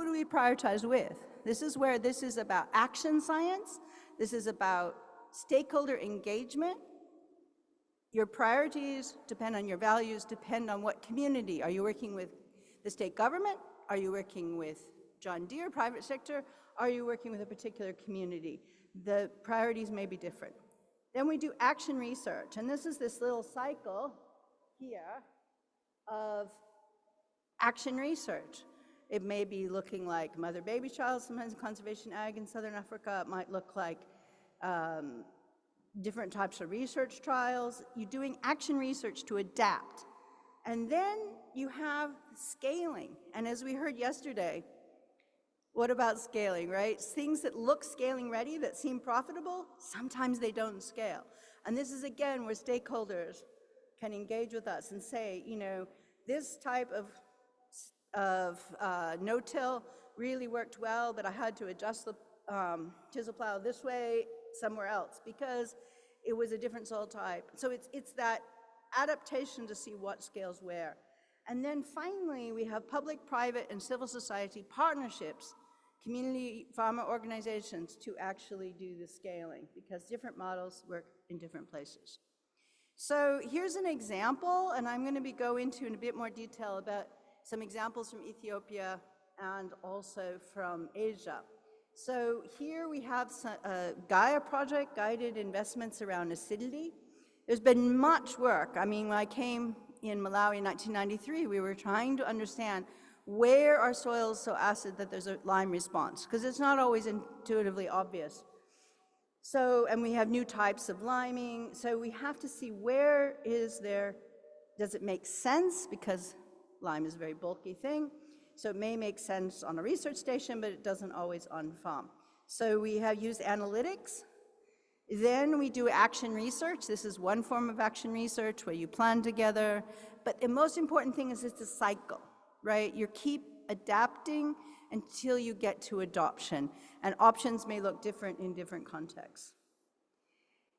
who do we prioritize with? This is where this is about action science. This is about stakeholder engagement. Your priorities depend on your values, depend on what community. Are you working with the state government? Are you working with John Deere, private sector? Are you working with a particular community? The priorities may be different. Then we do action research, and this is this little cycle here of action research. It may be looking like mother-baby child, sometimes conservation ag in Southern Africa. It might look like different types of research trials. You're doing action research to adapt. And then you have scaling. And as we heard yesterday, what about scaling, right? Things that look scaling ready, that seem profitable, sometimes they don't scale. And this is, again, where stakeholders can engage with us and say, you know, this type of no-till really worked well, but I had to adjust the chisel plow this way somewhere else because it was a different soil type. So it's that adaptation to see what scales where. And then finally, we have public, private, and civil society partnerships, community farmer organizations to actually do the scaling because different models work in different places. So here's an example, and I'm going to go into in a bit more detail about some examples from Ethiopia and also from Asia. So here we have a Gaia project, guided investments around acidity. There's been much work. I mean, when I came in Malawi in 1993, we were trying to understand where are soils so acid that there's a Lyme response, because it's not always intuitively obvious. So, and we have new types of liming, so we have to see where is there, does it make sense, because Lyme is a very bulky thing, so it may make sense on a research station, but it doesn't always on farm. So we have used analytics. Then we do action research. This is one form of action research where you plan together, but the most important thing is it's a cycle, right? You keep adapting until you get to adoption, and options may look different in different contexts.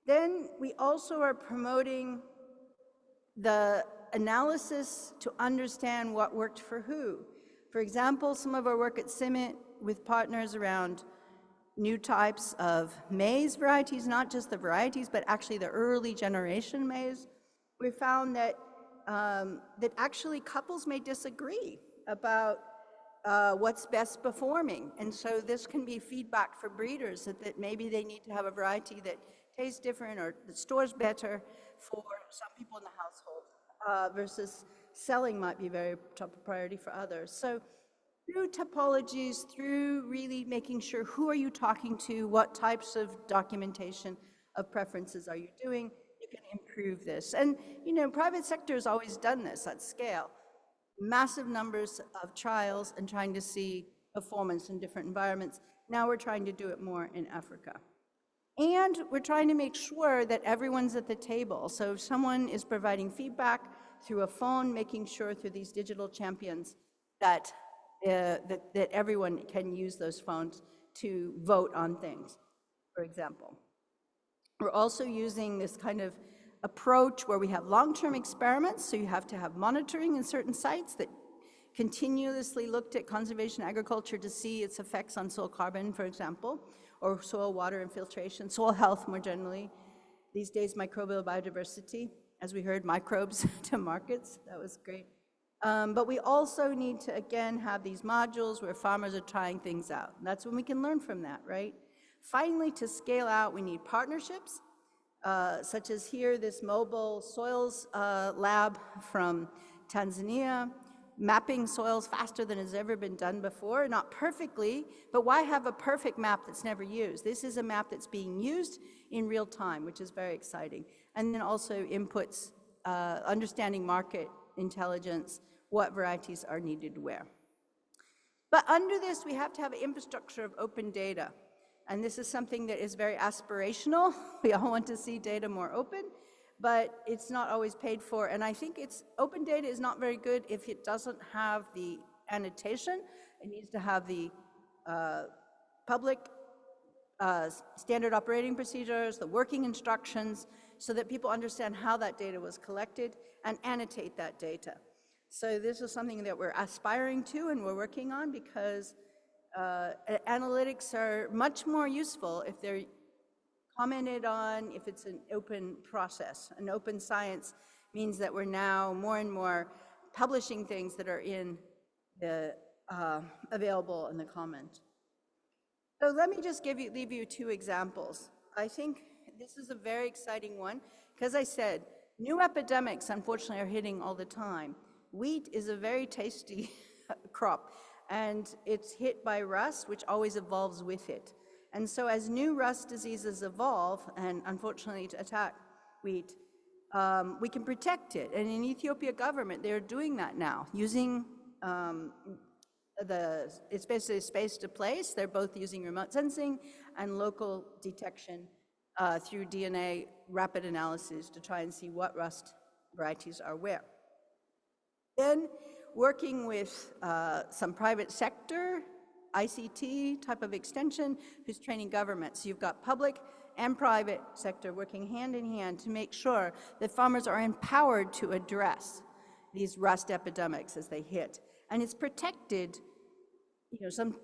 Then we also are promoting the analysis to understand what worked for who. For example, some of our work at CIMMYT with partners around new types of maize varieties, not just the varieties, but actually the early generation maize. We found that, that actually couples may disagree about what's best performing. And so this can be feedback for breeders that maybe they need to have a variety that tastes different or that stores better for some people in the household versus selling might be very top priority for others. So through topologies, through really making sure who are you talking to, what types of documentation of preferences are you doing, you can improve this. And you know, private sector has always done this at scale. Massive numbers of trials and trying to see performance in different environments. Now we're trying to do it more in Africa. And we're trying to make sure that everyone's at the table. So if someone is providing feedback through a phone, making sure through these digital champions that that everyone can use those phones to vote on things, for example. We're also using this kind of approach where we have long-term experiments, so you have to have monitoring in certain sites that continuously looked at conservation agriculture to see its effects on soil carbon, for example, or soil water infiltration, soil health more generally. These days, microbial biodiversity, as we heard, microbes to markets, that was great. But we also need to, again, have these modules where farmers are trying things out. And that's when we can learn from that, right? Finally, to scale out, we need partnerships, such as here, this mobile soils lab from Tanzania, mapping soils faster than has ever been done before, not perfectly, but why have a perfect map that's never used? This is a map that's being used in real time, which is very exciting. And then also inputs, understanding market intelligence, what varieties are needed where. But under this, we have to have an infrastructure of open data. And this is something that is very aspirational. We all want to see data more open, but it's not always paid for. And I think open data is not very good if it doesn't have the annotation. It needs to have the public standard operating procedures, the working instructions, so that people understand how that data was collected and annotate that data. So this is something that we're aspiring to and we're working on because Analytics are much more useful if they're commented on, if it's an open process. An open science means that we're now more and more publishing things that are in the available in the comment. So let me just leave you two examples. I think this is a very exciting one because I said new epidemics unfortunately are hitting all the time. Wheat is a very tasty crop, and it's hit by rust, which always evolves with it. And so as new rust diseases evolve and unfortunately attack wheat, we can protect it. And in Ethiopia government, they're doing that now using it's basically space to place. They're both using remote sensing and local detection through DNA rapid analysis to try and see what rust varieties are where. Then working with some private sector, ICT type of extension, who's training governments. So you've got public and private sector working hand in hand to make sure that farmers are empowered to address these rust epidemics as they hit. And it's protected, some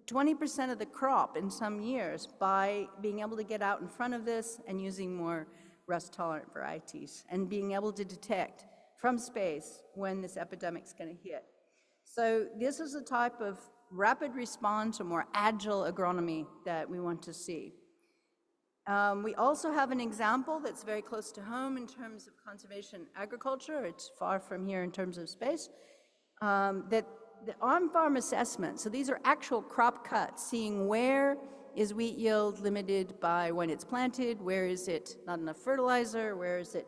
20% of the crop in some years by being able to get out in front of this and using more rust-tolerant varieties and being able to detect from space when this epidemic's going to hit. So this is a type of rapid response or more agile agronomy that we want to see. We also have an example that's very close to home in terms of conservation agriculture. It's far from here in terms of space. That the on-farm assessment, so these are actual crop cuts, seeing where is wheat yield limited by when it's planted, where is it not enough fertilizer, where is it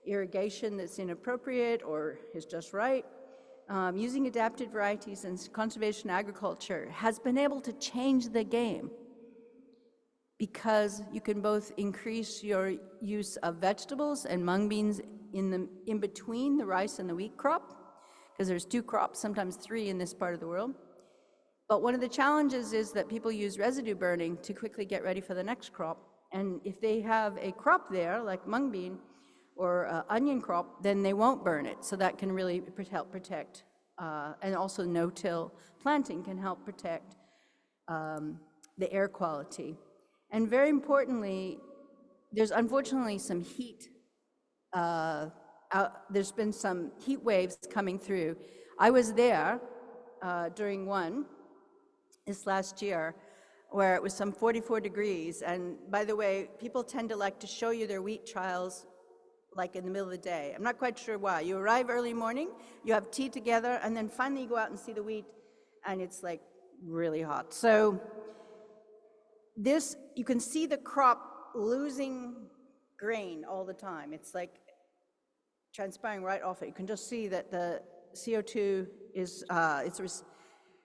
irrigation that's inappropriate or is just right. Using adapted varieties and conservation agriculture has been able to change the game because you can both increase your use of vegetables and mung beans in between the rice and the wheat crop, because there's two crops, sometimes three in this part of the world. But one of the challenges is that people use residue burning to quickly get ready for the next crop. And if they have a crop there, like mung bean or onion crop, then they won't burn it. So that can really help protect, and also no-till planting can help protect the air quality. And very importantly, there's unfortunately some heat. There's been some heat waves coming through. I was there during one this last year where it was some 44 degrees. And by the way, people tend to like to show you their wheat trials like in the middle of the day. I'm not quite sure why. You arrive early morning, you have tea together, and then finally you go out and see the wheat, and it's like really hot. So this, you can see the crop losing grain all the time. It's like transpiring right off it. You can just see that the CO2 is,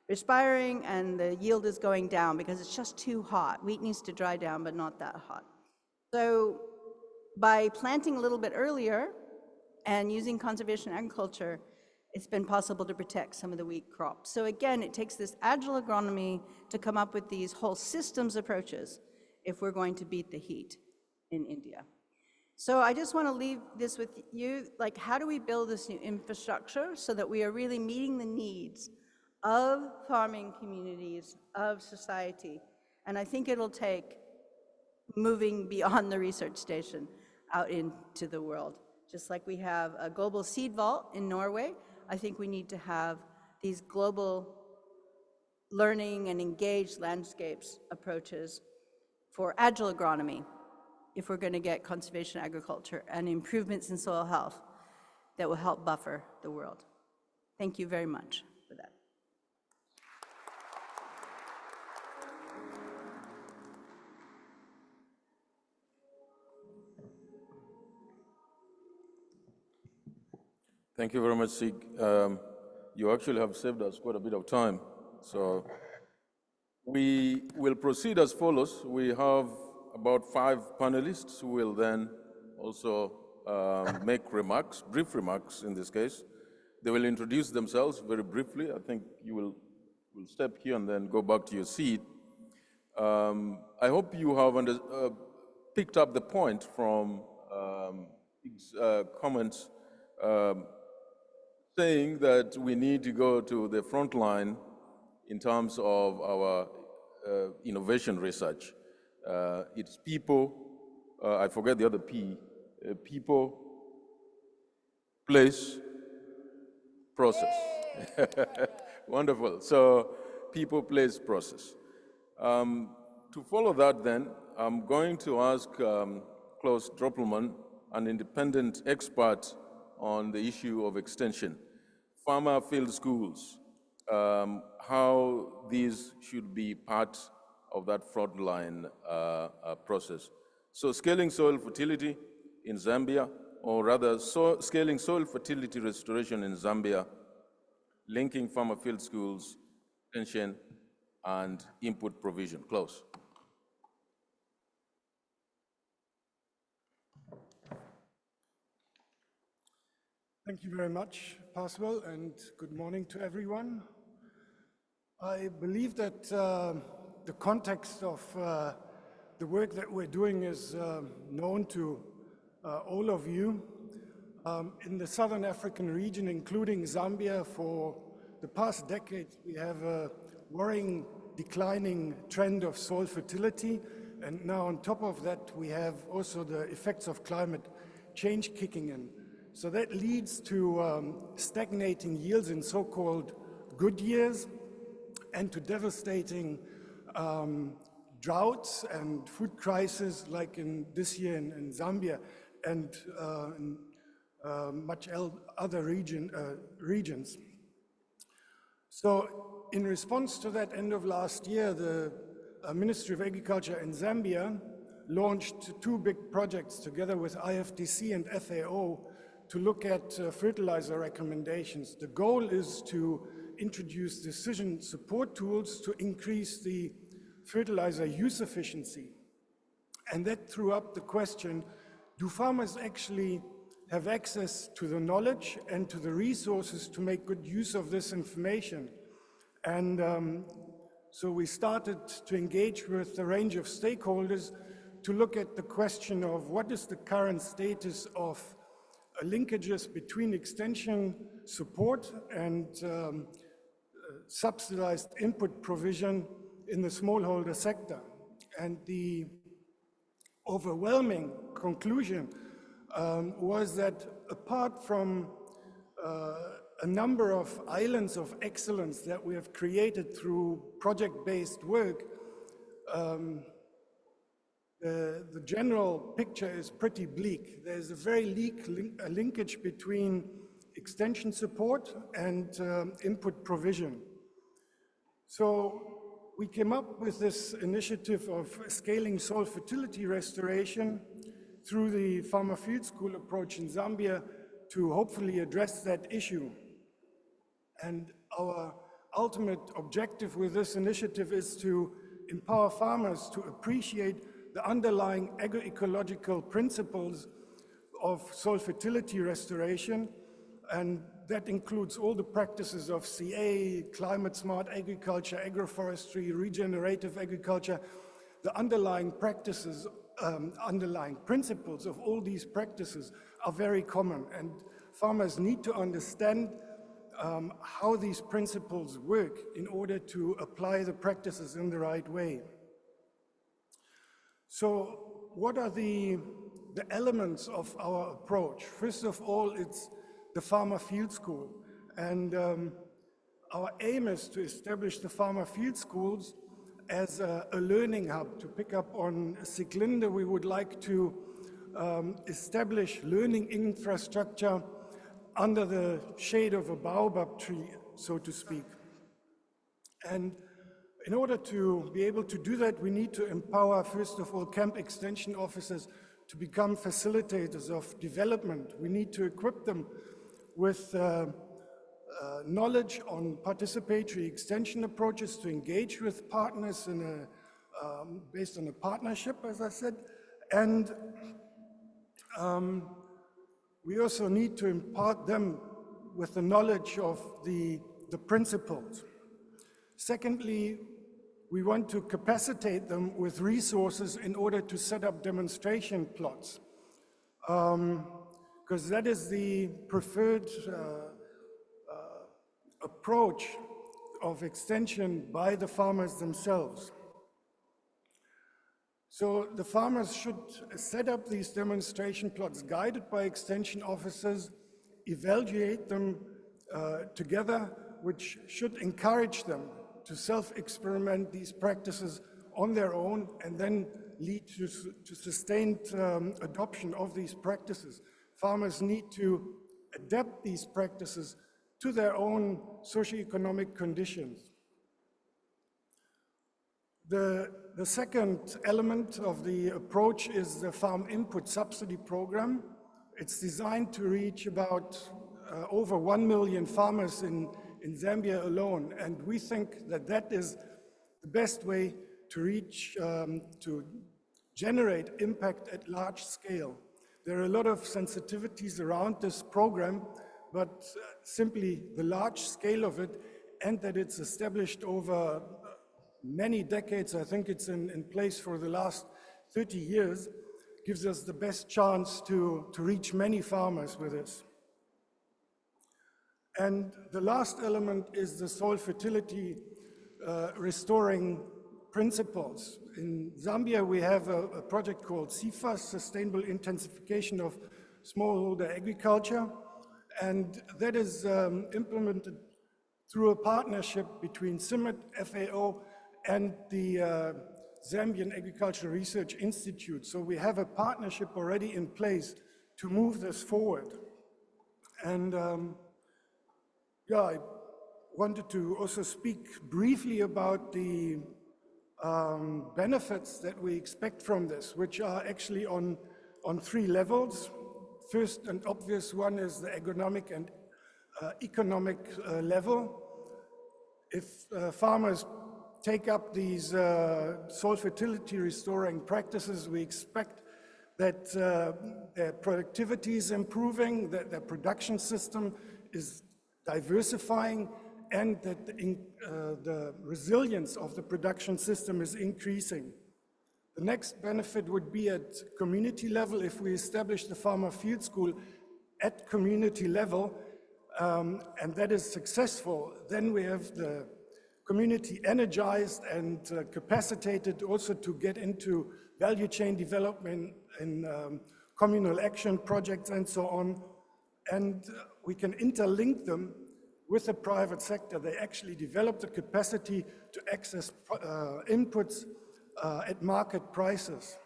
respiring and the yield is going down because it's just too hot. Wheat needs to dry down, but not that hot. So by planting a little bit earlier and using conservation agriculture, it's been possible to protect some of the wheat crops. So again, it takes this agile agronomy to come up with these whole systems approaches if we're going to beat the heat in India. So I just want to leave this with you, like how do we build this new infrastructure so that we are really meeting the needs of farming communities, of society? And I think it'll take moving beyond the research station out into the world. Just like we have a global seed vault in Norway, I think we need to have these global learning and engaged landscapes approaches for agile agronomy if we're going to get conservation agriculture and improvements in soil health that will help buffer the world. Thank you very much for that. Thank you very much, Sig. You actually have saved us quite a bit of time. So we will proceed as follows. We have about 5 panelists who will then also make remarks, brief remarks in this case. They will introduce themselves very briefly. I think you will step here and then go back to your seat. I hope you have picked up the point from Sig's comments saying that we need to go to the front line in terms of our innovation research. It's people, I forget the other P, people, place, process. Wonderful. So people, place, process. To follow that then, I'm going to ask Klaus Droppelmann, an independent expert on the issue of extension, farmer field schools, how these should be part of that frontline process. So scaling soil fertility in Zambia, or rather scaling soil fertility restoration in Zambia, linking farmer field schools, extension, and input provision. Klaus. Thank you very much, Paswell, and good morning to everyone. I believe that the context of the work that we're doing is known to all of you. In the Southern African region, including Zambia, for the past decades, we have a worrying declining trend of soil fertility. And now on top of that, we have also the effects of climate change kicking in. So that leads to stagnating yields in so-called good years and to devastating droughts and food crises like in this year in Zambia and in much other regions. So in response to that, end of last year, the Ministry of Agriculture in Zambia launched two big projects together with IFDC and FAO to look at fertilizer recommendations. The goal is to introduce decision support tools to increase the fertilizer use efficiency. And that threw up the question, do farmers actually have access to the knowledge and to the resources to make good use of this information? And so we started to engage with a range of stakeholders to look at the question of what is the current status of linkages between extension support and subsidized input provision in the smallholder sector. And the overwhelming conclusion was that apart from a number of islands of excellence that we have created through project-based work, the general picture is pretty bleak. There's a very linkage between extension support and input provision. So we came up with this initiative of scaling soil fertility restoration through the farmer field school approach in Zambia to hopefully address that issue. And our ultimate objective with this initiative is to empower farmers to appreciate the underlying agroecological principles of soil fertility restoration, and that includes all the practices of CA, climate-smart agriculture, agroforestry, regenerative agriculture. The underlying practices, underlying principles of all these practices are very common, and farmers need to understand how these principles work in order to apply the practices in the right way. So what are the elements of our approach? First of all, it's the farmer field school. And our aim is to establish the farmer field schools as a learning hub. To pick up on Siglinde, we would like to establish learning infrastructure under the shade of a baobab tree, so to speak. And in order to be able to do that, we need to empower, first of all, camp extension officers to become facilitators of development. We need to equip them with knowledge on participatory extension approaches to engage with partners in based on a partnership, as I said. And we also need to impart them with the knowledge of the principles. Secondly, we want to capacitate them with resources in order to set up demonstration plots, because that is the preferred approach of extension by the farmers themselves. So the farmers should set up these demonstration plots guided by extension officers, evaluate them together, which should encourage them to self-experiment these practices on their own and then lead to sustained adoption of these practices. Farmers need to adapt these practices to their own socioeconomic conditions. The second element of the approach is the Farm Input Subsidy Program. It's designed to reach about over 1 million farmers in Zambia alone, and we think that that is the best way to reach, to generate impact at large scale. There are a lot of sensitivities around this program, but simply the large scale of it and that it's established over many decades, I think it's in place for the last 30 years, gives us the best chance to reach many farmers with this. And the last element is the soil fertility restoring principles. In Zambia, we have a project called SIFA, Sustainable Intensification of Smallholder Agriculture, and that is implemented through a partnership between CIMMYT, FAO, and the Zambian Agricultural Research Institute. So we have a partnership already in place to move this forward. And yeah, I wanted to also speak briefly about the benefits that we expect from this, which are actually on 3 levels. First and obvious one is the agronomic and economic level. If farmers take up these soil fertility restoring practices, we expect that their productivity is improving, that their production system is diversifying, and that the resilience of the production system is increasing. The next benefit would be at community level. If we establish the Farmer Field School at community level, and that is successful, then we have the community energized and capacitated also to get into value chain development and communal action projects and so on. And we can interlink them with the private sector. They actually develop the capacity to access inputs at market prices.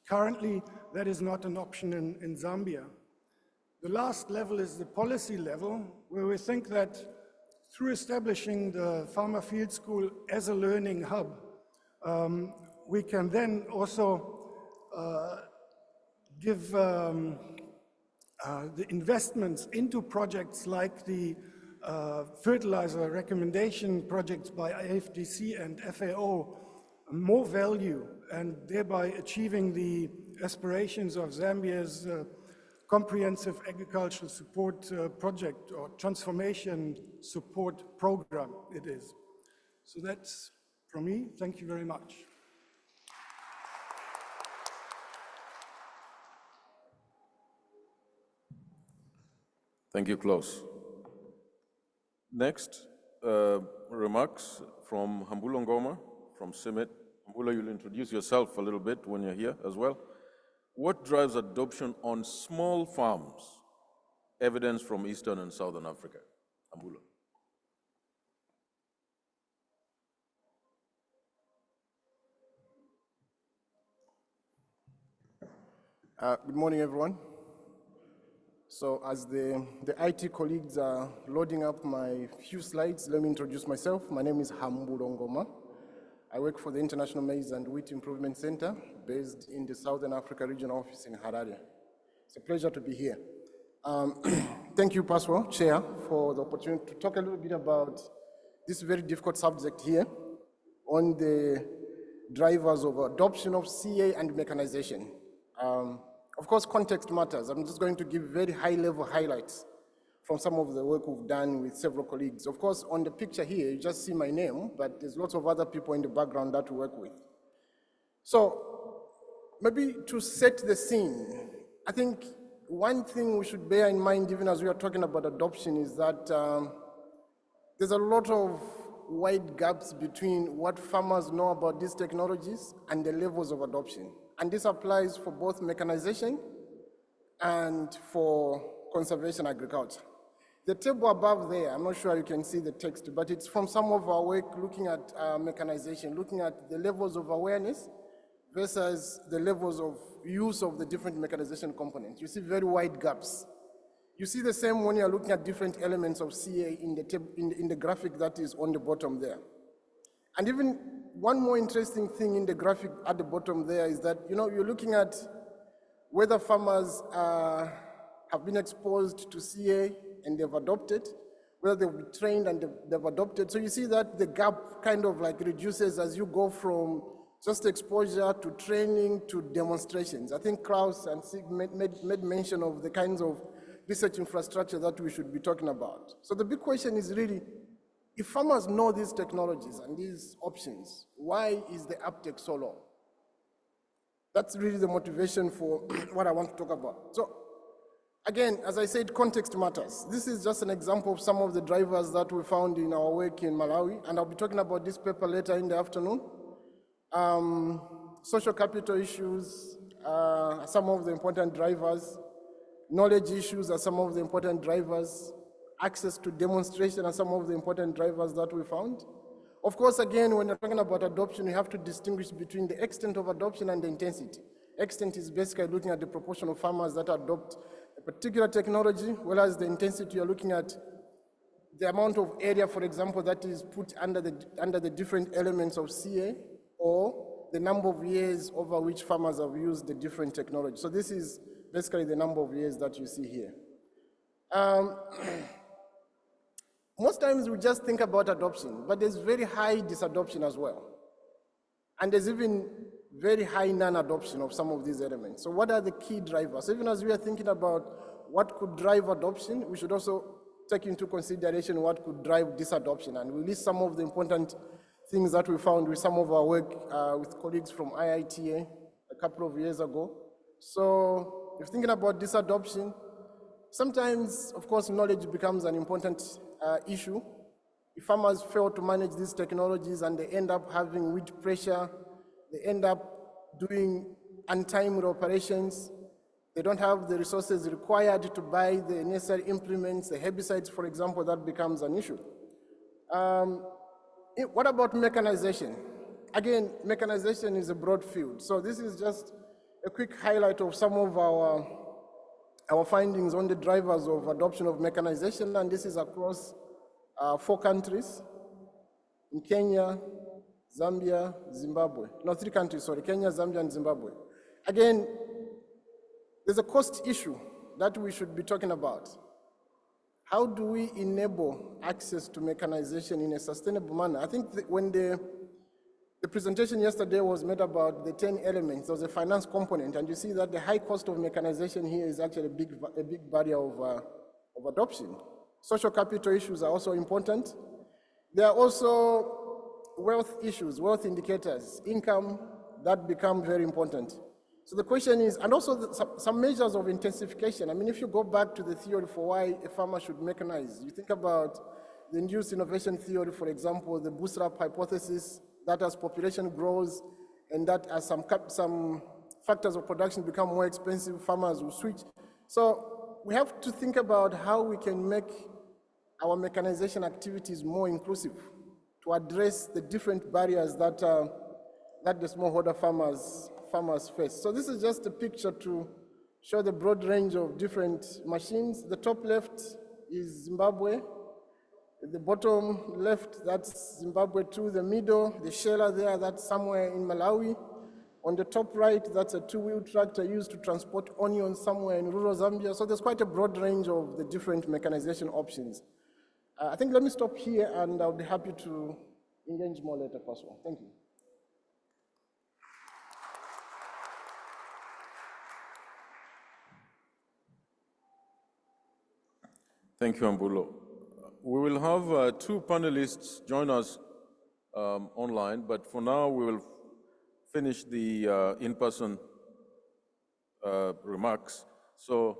Currently, that is not an option in Zambia. The last level is the policy level, where we think that through establishing the Farmer Field School as a learning hub, we can then also give the investments into projects like the fertilizer recommendation projects by IFDC and FAO more value, and thereby achieving the aspirations of Zambia's comprehensive agricultural support project or transformation support program it is. So that's from me. Thank you very much. Thank you, Klaus. Next, remarks from Hambulo Ngoma from CIMMYT. Hambulo, you'll introduce yourself a little bit when you're here as well. What drives adoption on small farms? Evidence from Eastern and Southern Africa. Hambulo. Good morning, everyone. So as the IT colleagues are loading up my few slides, let me introduce myself. My name is Hambulo Ngoma. I work for the International Maize and Wheat Improvement Center based in the Southern Africa Regional Office in Harare. It's a pleasure to be here. Thank you, Pastor, Chair, for the opportunity to talk a little bit about this very difficult subject here on the drivers of adoption of CA and mechanization. Of course, context matters. I'm just going to give very high-level highlights from some of the work we've done with several colleagues. Of course, on the picture here, you just see my name, but there's lots of other people in the background that we work with. So maybe to set the scene, I think one thing we should bear in mind, even as we are talking about adoption, is that there's a lot of wide gaps between what farmers know about these technologies and the levels of adoption. And this applies for both mechanization and for conservation agriculture. The table above there, I'm not sure you can see the text, but it's from some of our work looking at mechanization, looking at the levels of awareness versus the levels of use of the different mechanization components. You see very wide gaps. You see the same when you're looking at different elements of CA in the graphic that is on the bottom there. And even one more interesting thing in the graphic at the bottom there is that, you're looking at whether farmers have been exposed to CA and they've adopted, whether they've been trained and they've adopted. So you see that the gap kind of like reduces as you go from just exposure to training to demonstrations. I think Klaus and Sig made mention of the kinds of research infrastructure that we should be talking about. So the big question is really, if farmers know these technologies and these options, why is the uptake so low? That's really the motivation for what I want to talk about. So again, as I said, context matters. This is just an example of some of the drivers that we found in our work in Malawi, and I'll be talking about this paper later in the afternoon. Social capital issues are some of the important drivers. Knowledge issues are some of the important drivers. Access to demonstration are some of the important drivers that we found. Of course, again, when you're talking about adoption, you have to distinguish between the extent of adoption and the intensity. Extent is basically looking at the proportion of farmers that adopt a particular technology, whereas the intensity, you're looking at the amount of area, for example, that is put under the different elements of CA, or the number of years over which farmers have used the different technology. So this is basically the number of years that you see here. Most times we just think about adoption, but there's very high disadoption as well. And there's even very high non-adoption of some of these elements. So what are the key drivers? Even as we are thinking about what could drive adoption, we should also take into consideration what could drive disadoption. And we list some of the important things that we found with some of our work with colleagues from IITA a couple of years ago. So if thinking about disadoption, sometimes, of course, knowledge becomes an important issue. If farmers fail to manage these technologies and they end up having weed pressure, they end up doing untimely operations, they don't have the resources required to buy the necessary implements, the herbicides, for example, that becomes an issue. What about mechanization? Again, mechanization is a broad field. So this is just a quick highlight of some of our findings on the drivers of adoption of mechanization, and this is across 4 countries, in Kenya, Zambia, Zimbabwe. No, 3 countries, sorry, Kenya, Zambia, and Zimbabwe. Again, there's a cost issue that we should be talking about. How do we enable access to mechanization in a sustainable manner? I think when the presentation yesterday was made about the 10 elements, there was a finance component, and you see that the high cost of mechanization here is actually a big barrier of adoption. Social capital issues are also important. There are also wealth issues, wealth indicators, income, that become very important. So the question is, and also some measures of intensification. I mean, if you go back to the theory for why a farmer should mechanize, you think about the induced innovation theory, for example, the bootstrap hypothesis, that as population grows and that as some factors of production become more expensive, farmers will switch. So we have to think about how we can make our mechanization activities more inclusive to address the different barriers that the smallholder farmers face. So this is just a picture to show the broad range of different machines. The top left is Zimbabwe. The bottom left, that's Zimbabwe 2. The middle, the sheller there, that's somewhere in Malawi. On the top right, that's a 2-wheel tractor used to transport onions somewhere in rural Zambia. So there's quite a broad range of the different mechanization options. I think let me stop here, and I'll be happy to engage more later, possible. Thank you. Thank you, Ambulo. We will have 2 panelists join us online, but for now we will finish the in-person remarks. So,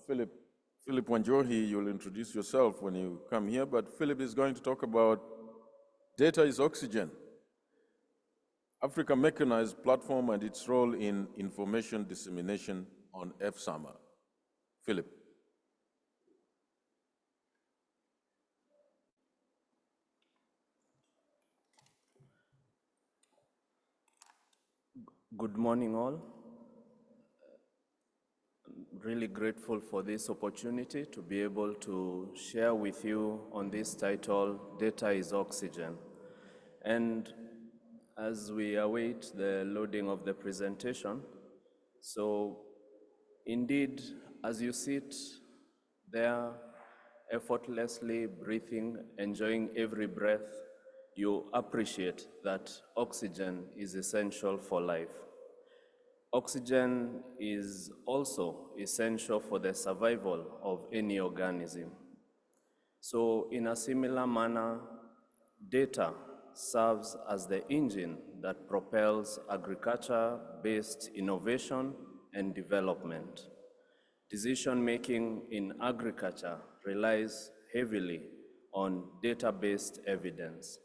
Philip Wanjohi, you'll introduce yourself when you come here, but Philip is going to talk about Data is oxygen. Africa Mechanized Platform and its role in information dissemination on FSAMA. Philip. Good morning, all. Really grateful for this opportunity to be able to share with you on this title, Data is Oxygen. And as we await the loading of the presentation, so indeed, as you sit there, effortlessly breathing, enjoying every breath, you appreciate that oxygen is essential for life. Oxygen is also essential for the survival of any organism. So in a similar manner, data serves as the engine that propels agriculture-based innovation and development. Decision-making in agriculture relies heavily on data-based evidence.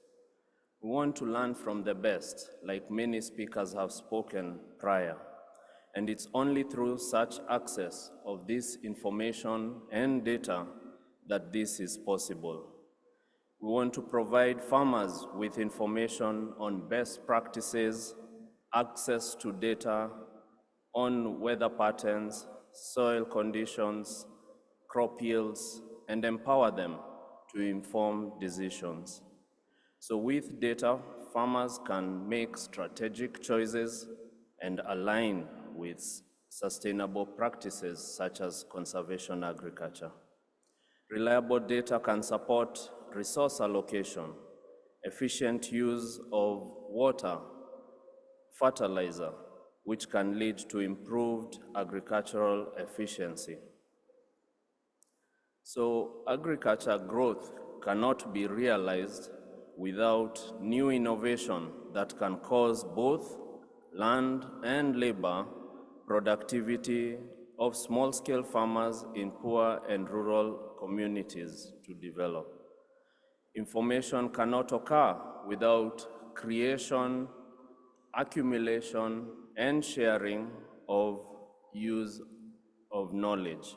We want to learn from the best, like many speakers have spoken prior. And it's only through such access of this information and data that this is possible. We want to provide farmers with information on best practices, access to data on weather patterns, soil conditions, crop yields, and empower them to inform decisions. So with data, farmers can make strategic choices and align with sustainable practices such as conservation agriculture. Reliable data can support resource allocation, efficient use of water, fertilizer, which can lead to improved agricultural efficiency. So agriculture growth cannot be realized without new innovation that can cause both land and labor productivity of small-scale farmers in poor and rural communities to develop. Information cannot occur without creation, accumulation, and sharing of use of knowledge.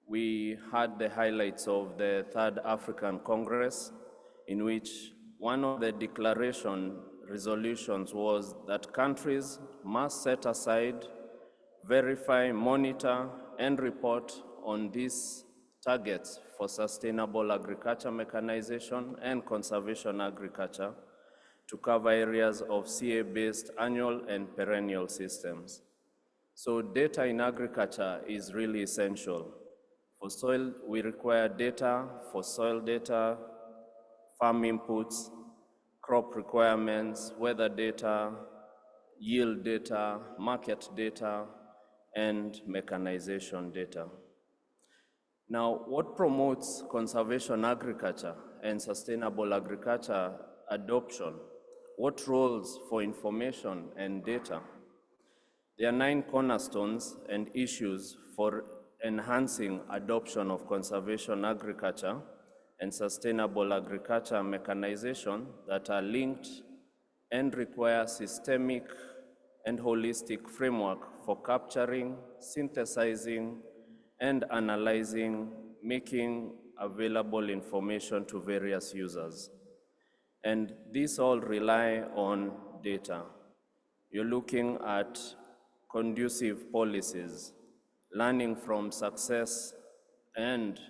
We had the highlights of the Third African Congress, in which one of the declaration resolutions was that countries must set aside, verify, monitor, and report on these targets for sustainable agriculture mechanization and conservation agriculture to cover areas of CA-based annual and perennial systems. So data in agriculture is really essential. For soil, we require data for soil data, farm inputs, crop requirements, weather data, yield data, market data, and mechanization data. Now, what promotes conservation agriculture and sustainable agriculture adoption? What roles for information and data? There are 9 cornerstones and issues for enhancing adoption of conservation agriculture and sustainable agriculture mechanization that are linked and require systemic and holistic framework for capturing, synthesizing, and analyzing, making available information to various users. And these all rely on data. You're looking at conducive policies, learning from success and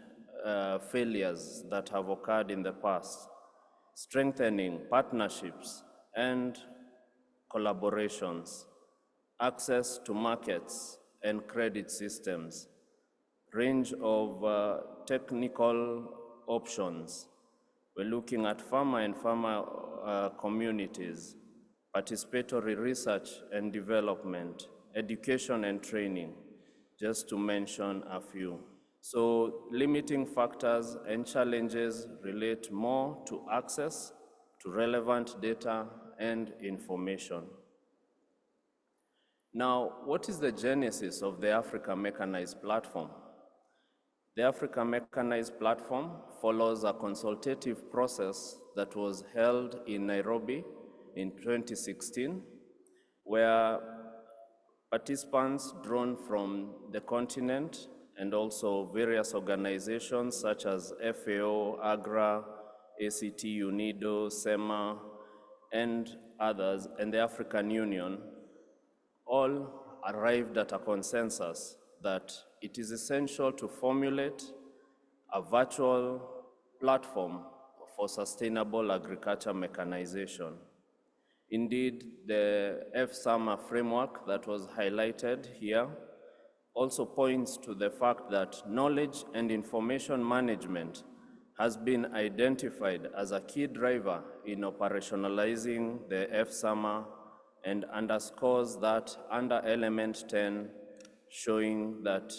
failures that have occurred in the past, strengthening partnerships and collaborations, access to markets and credit systems, range of technical options. We're looking at farmer and farmer communities, participatory research and development, education and training, just to mention a few. So limiting factors and challenges relate more to access to relevant data and information. Now, what is the genesis of the Africa Mechanized Platform? The Africa Mechanized Platform follows a consultative process that was held in Nairobi in 2016, where participants drawn from the continent and also various organizations such as FAO, AGRA, ACT, UNIDO, SEMA, and others, and the African Union, all arrived at a consensus that it is essential to formulate a virtual platform for sustainable agriculture mechanization. Indeed, the FSAMA framework that was highlighted here also points to the fact that knowledge and information management has been identified as a key driver in operationalizing the FSAMA and underscores that under Element 10, showing that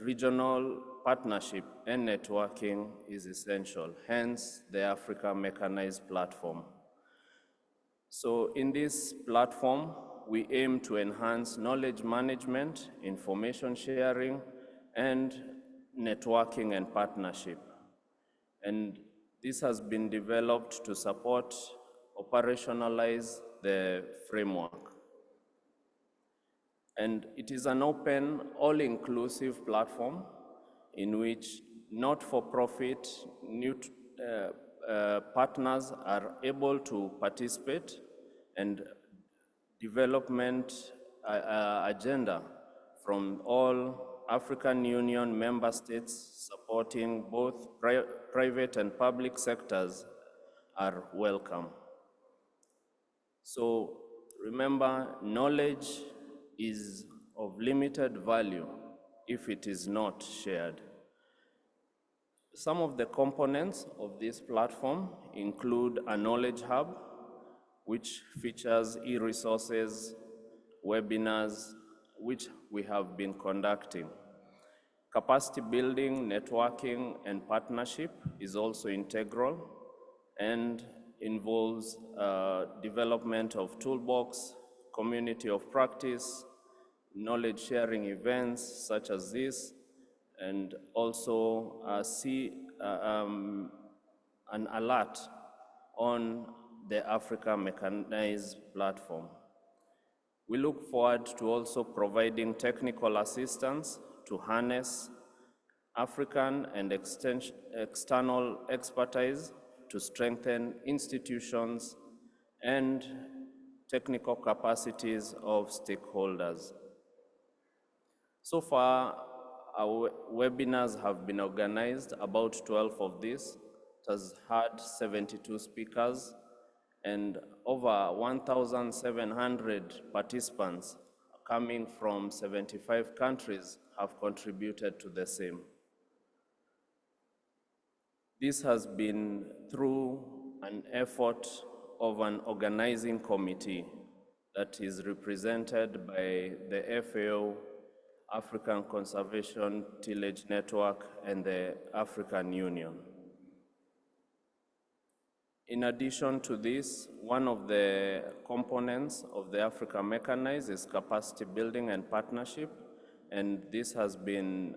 regional partnership and networking is essential, hence the Africa Mechanized Platform. So in this platform, we aim to enhance knowledge management, information sharing, and networking and partnership. And this has been developed to support, operationalize the framework. And it is an open, all-inclusive platform in which not-for-profit partners are able to participate and development agenda from all African Union member states supporting both private and public sectors are welcome. So remember, knowledge is of limited value if it is not shared. Some of the components of this platform include a knowledge hub, which features e-resources, webinars, which we have been conducting. Capacity building, networking, and partnership is also integral and involves development of toolbox, community of practice, knowledge sharing events such as this, and also an alert on the Africa Mechanized Platform. We look forward to also providing technical assistance to harness African and external expertise to strengthen institutions and technical capacities of stakeholders. So far, our webinars have been organized, about 12 of these. It has had 72 speakers, and over 1,700 participants coming from 75 countries have contributed to the same. This has been through an effort of an organizing committee that is represented by the FAO, African Conservation Tillage Network, and the African Union. In addition to this, one of the components of the Africa Mechanized is capacity building and partnership, and this has been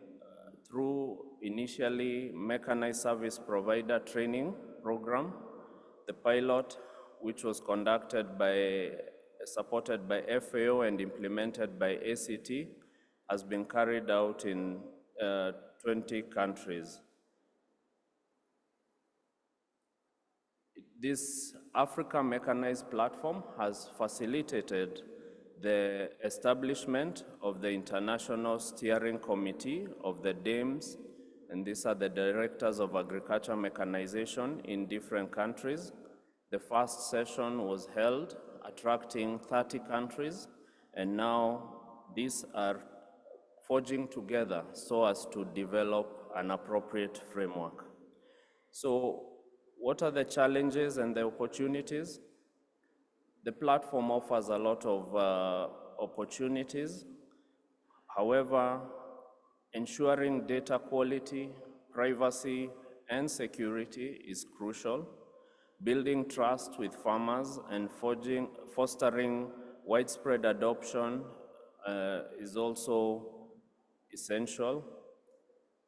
through initially mechanized service provider training program, the pilot, which was supported by FAO and implemented by ACT, has been carried out in 20 countries. This Africa Mechanized Platform has facilitated the establishment of the International Steering Committee of the DAMES, and these are the Directors of Agriculture Mechanization in different countries. The first session was held, attracting 30 countries, and now these are forging together so as to develop an appropriate framework. So what are the challenges and the opportunities? The platform offers a lot of opportunities. However, ensuring data quality, privacy, and security is crucial. Building trust with farmers and fostering widespread adoption is also essential.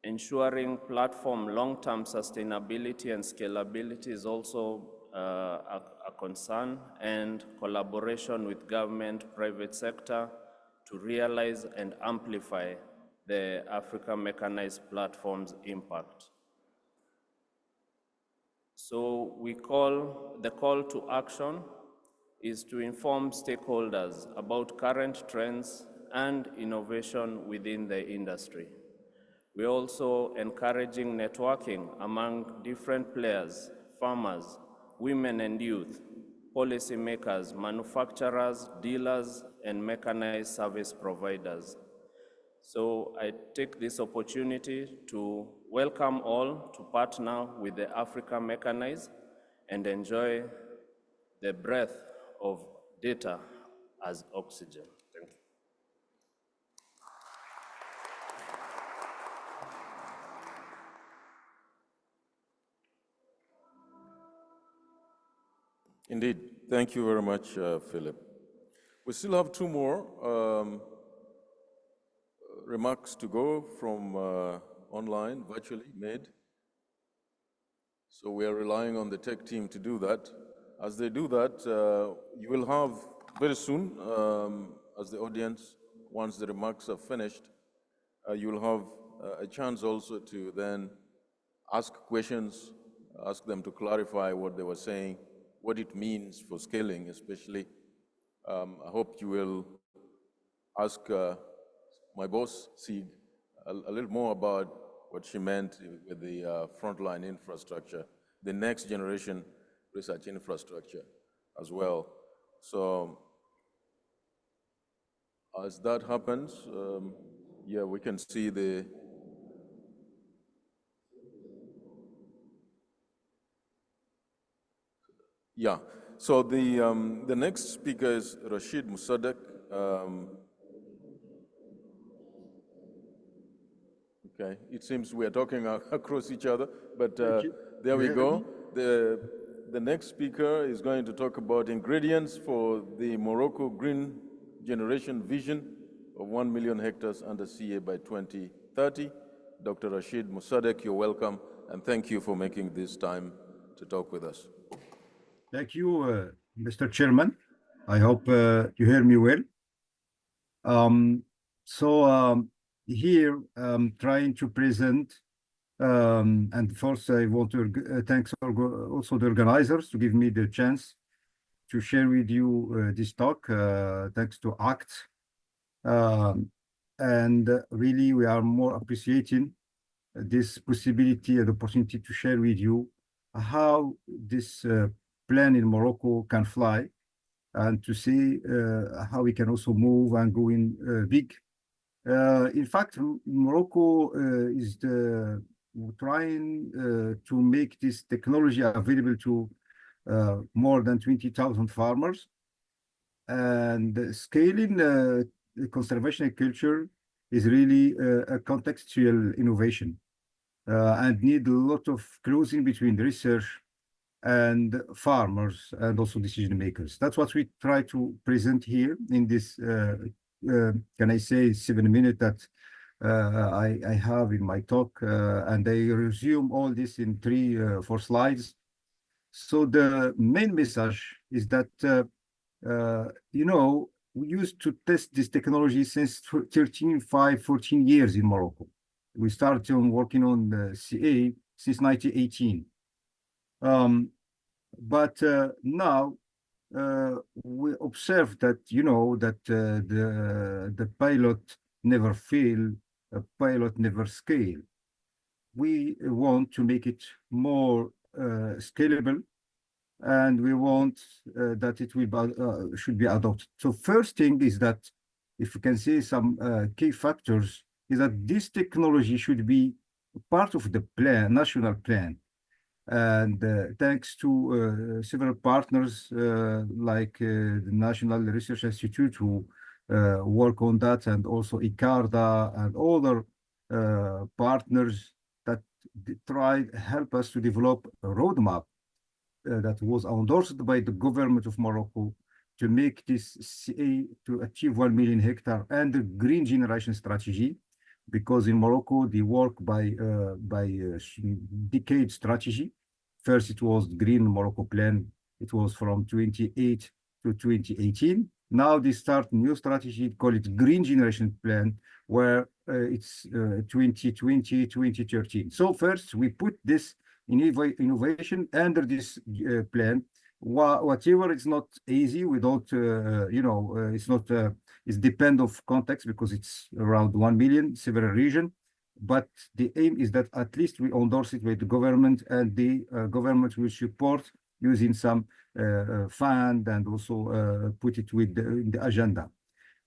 Ensuring platform long-term sustainability and scalability is also a concern, and collaboration with government, private sector to realize and amplify the Africa Mechanized Platform's impact. So the call to action is to inform stakeholders about current trends and innovation within the industry. We're also encouraging networking among different players, farmers, women and youth, policymakers, manufacturers, dealers, and mechanized service providers. So I take this opportunity to welcome all to partner with the Africa Mechanized and enjoy the breath of data as oxygen. Thank you. Indeed. Thank you very much, Philip. We still have two more remarks to go from online, virtually made. So we are relying on the tech team to do that. As they do that, you will have very soon, as the audience, once the remarks are finished, you will have a chance also to then ask questions, ask them to clarify what they were saying, what it means for scaling, especially. I hope you will ask my boss, Sieg, a little more about what she meant with the frontline infrastructure, the next generation research infrastructure as well. So as that happens, yeah, we can see the yeah. So the next speaker is Rashid Musadek. Okay, it seems we are talking across each other, but there we go. The next speaker is going to talk about ingredients for the Morocco Green Generation vision of 1 million hectares under CA by 2030. Dr. Rashid Musadek, you're welcome, and thank you for making this time to talk with us. Thank you, Mr. Chairman. I hope you hear me well. Here I'm trying to present, and first I want to thank also the organizers to give me the chance to share with you this talk, thanks to ACT. And really we are more appreciating this possibility and opportunity to share with you how this plan in Morocco can fly, and to see how we can also move and go in big. In fact, Morocco is trying to make this technology available to more than 20,000 farmers. And scaling conservation agriculture is really a contextual innovation and need a lot of closing between the research and farmers and also decision makers. That's what we try to present here in this, can I say, 7 minutes that I have in my talk, and I resume all this in 4 slides. So the main message is that, you know, we used to test this technology since 14 years in Morocco. We started working on the CA since 1918. But now we observe that, you know, that the pilot never fail, a pilot never scale. We want to make it more scalable, and we want that it will be, should be adopted. So first thing is that, if you can see some key factors, is that this technology should be part of the plan, national plan. And thanks to several partners like the National Research Institute who work on that, and also ICARDA and other partners that help us to develop a roadmap that was endorsed by the government of Morocco to make this CA to achieve 1 million hectare and the green generation strategy because in Morocco, they work by decade strategy. First, it was Green Morocco Plan. It was from 28 to 2018. Now they start new strategy, call it Green Generation Plan, where it's 2020, 2013. So first, we put this innovation under this plan. Whatever is not easy, we don't, it's not, it's depend of context because it's around 1 million, several region. But the aim is that at least we endorse it with the government, and the government will support using some fund and also put it with in the agenda.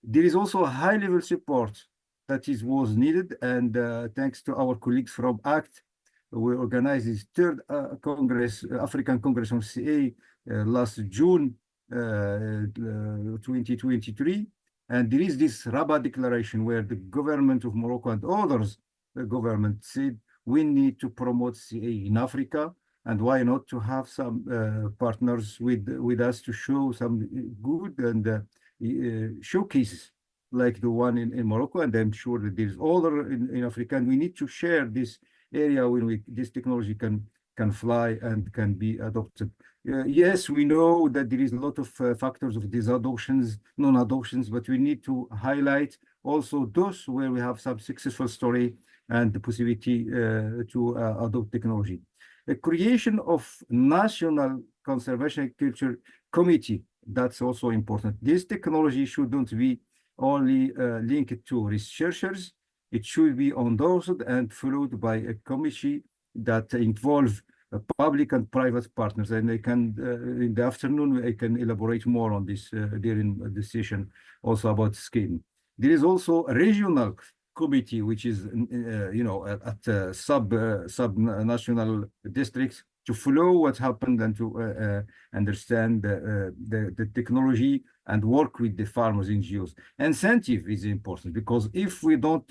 There is also a high-level support that was needed, and thanks to our colleagues from ACT, we organized this third Congress, African Congress on CA, last June 2023. And there is this Rabat Declaration where the government of Morocco and others, the government said, we need to promote CA in Africa, and why not to have some partners with us to show some good and showcases like the one in Morocco, and I'm sure that there's other in Africa, and we need to share this area when this technology can fly and can be adopted. Yes, we know that there is a lot of factors of these adoptions, non-adoptions, but we need to highlight also those where we have some successful story and the possibility to adopt technology. The creation of National Conservation Culture Committee, that's also important. This technology shouldn't be only linked to researchers. It should be endorsed and followed by a committee that involve public and private partners. And I can, in the afternoon, I can elaborate more on this during the session, also about scaling. There is also a regional committee, which is, at sub-national districts to follow what happened and to understand the technology and work with the farmers NGOs. Incentive is important because if we don't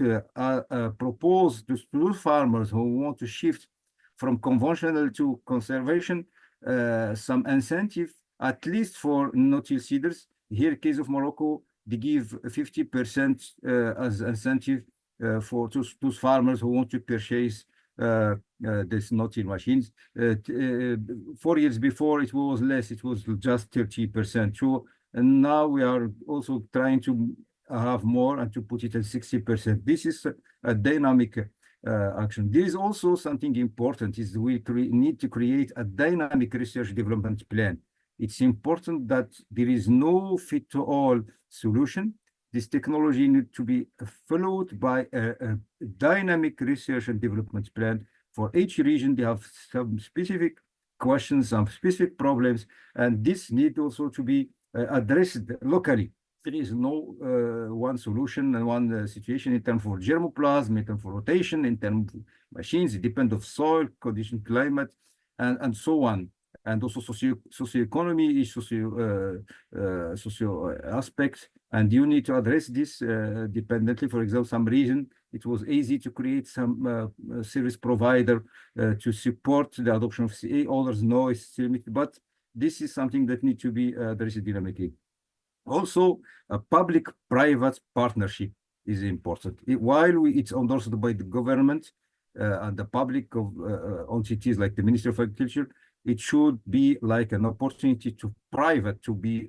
propose to those farmers who want to shift from conventional to conservation, some incentive, at least for no-till seeders. Here, case of Morocco, they give 50% as incentive for those farmers who want to purchase these no-till machines. 4 years before, it was less, it was just 30%. So, and now we are also trying to have more and to put it at 60%. This is a dynamic action. There is also something important is we need to create a dynamic research development plan. It's important that there is no fit-to-all solution. This technology needs to be followed by a dynamic research and development plan. For each region, they have some specific questions, some specific problems, and this needs also to be addressed locally. There is no one solution and one situation in terms of germplasm, in terms of rotation, in terms of machines. It depends on soil, condition, climate, and so on. And also socioeconomy, socio aspects. And you need to address this dependently. For example, some region, it was easy to create some service provider to support the adoption of CA. Others, no, it's still limited. But this is something that needs to be addressed dynamically. Also, a public-private partnership is important. While it's endorsed by the government and the public of entities like the Ministry of Agriculture, it should be like an opportunity to private to be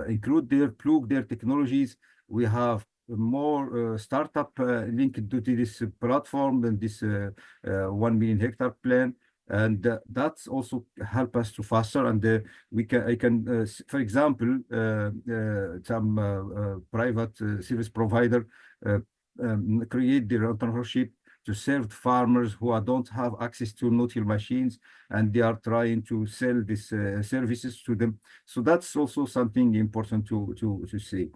include plug their technologies. We have more startup linked to this platform than this 1 million hectare plan. And that's also help us to faster. And I can, for example, some private service provider create their entrepreneurship to serve farmers who don't have access to no-till machines, and they are trying to sell these services to them. So that's also something important to see.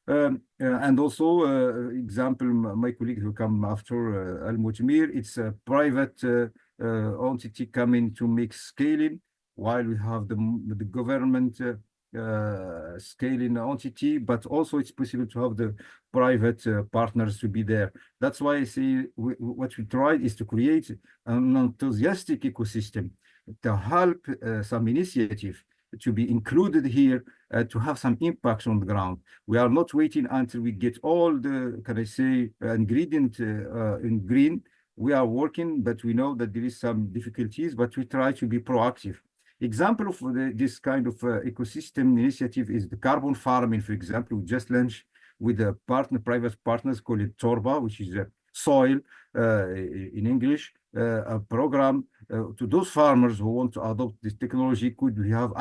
And also, example, my colleague who come after Al Mutmir, it's a private entity coming to make scaling, while we have the government scaling entity, but also it's possible to have the private partners to be there. That's why I say what we tried is to create an enthusiastic ecosystem to help some initiative to be included here, to have some impacts on the ground. We are not waiting until we get all the, can I say, ingredient in green. We are working, but we know that there is some difficulties, but we try to be proactive. Example of this kind of ecosystem initiative is the carbon farming, for example. We just launched with a private partners called it Torba, which is a soil in English, a program to those farmers who want to adopt this technology. Could we have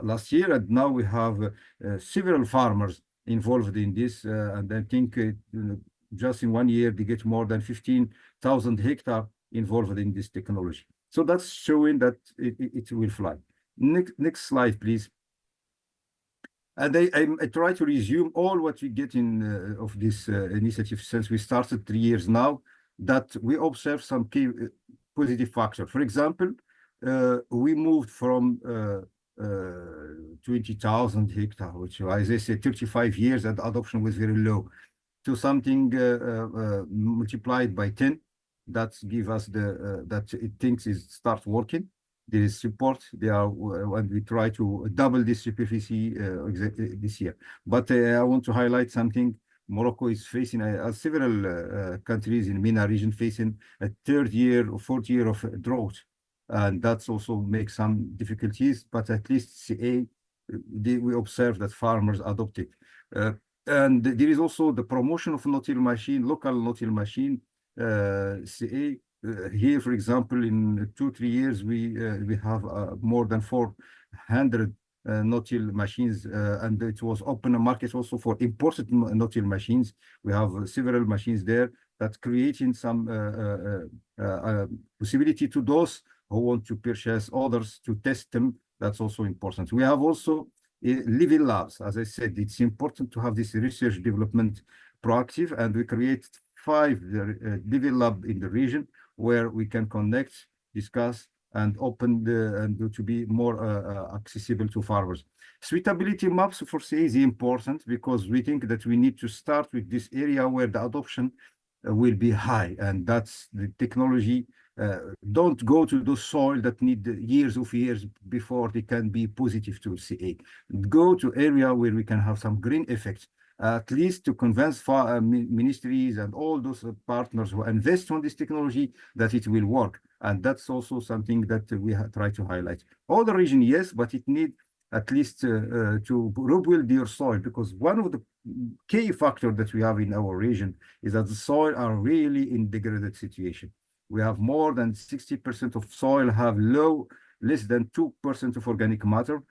last year, and now we have several farmers involved in this, and I think just in 1 year they get more than 15,000 hectares involved in this technology. So that's showing that it will fly. Next slide, please. And I try to resume all what we get in of this initiative since we started 3 years now, that we observe some key positive factors. For example, we moved from 20,000 hectares, which, as I said, 35 years, and adoption was very low, to something multiplied by 10. That give us the that it thinks is start working. There is support. They are, and we try to double this superficie this year. But I want to highlight something. Morocco is facing, several countries in MENA region facing a 3rd year or 4th year of drought. And that's also makes some difficulties, but at least CA, we observe that farmers adopt it. And there is also the promotion of no-till machine, local no-till machine, CA. Here, for example, in 2-3 years, we have more than 400 no-till machines, and it was open a market also for imported no-till machines. We have several machines there that creating some possibility to those who want to purchase others to test them. That's also important. We have also living labs. As I said, it's important to have this research development proactive, and we create 5 living lab in the region where we can connect, discuss, and open and to be more accessible to farmers. Suitability maps for CA is important because we think that we need to start with this area where the adoption will be high, and that's the technology. Don't go to those soil that need years before they can be positive to CA. Go to area where we can have some green effects, at least to convince ministries and all those partners who invest on this technology that it will work. And that's also something that we try to highlight. All the region, yes, but it need at least to rebuild your soil, because one of the key factors that we have in our region is that the soil are really in degraded situation. We have more than 60% of soil have less than 2% of organic matter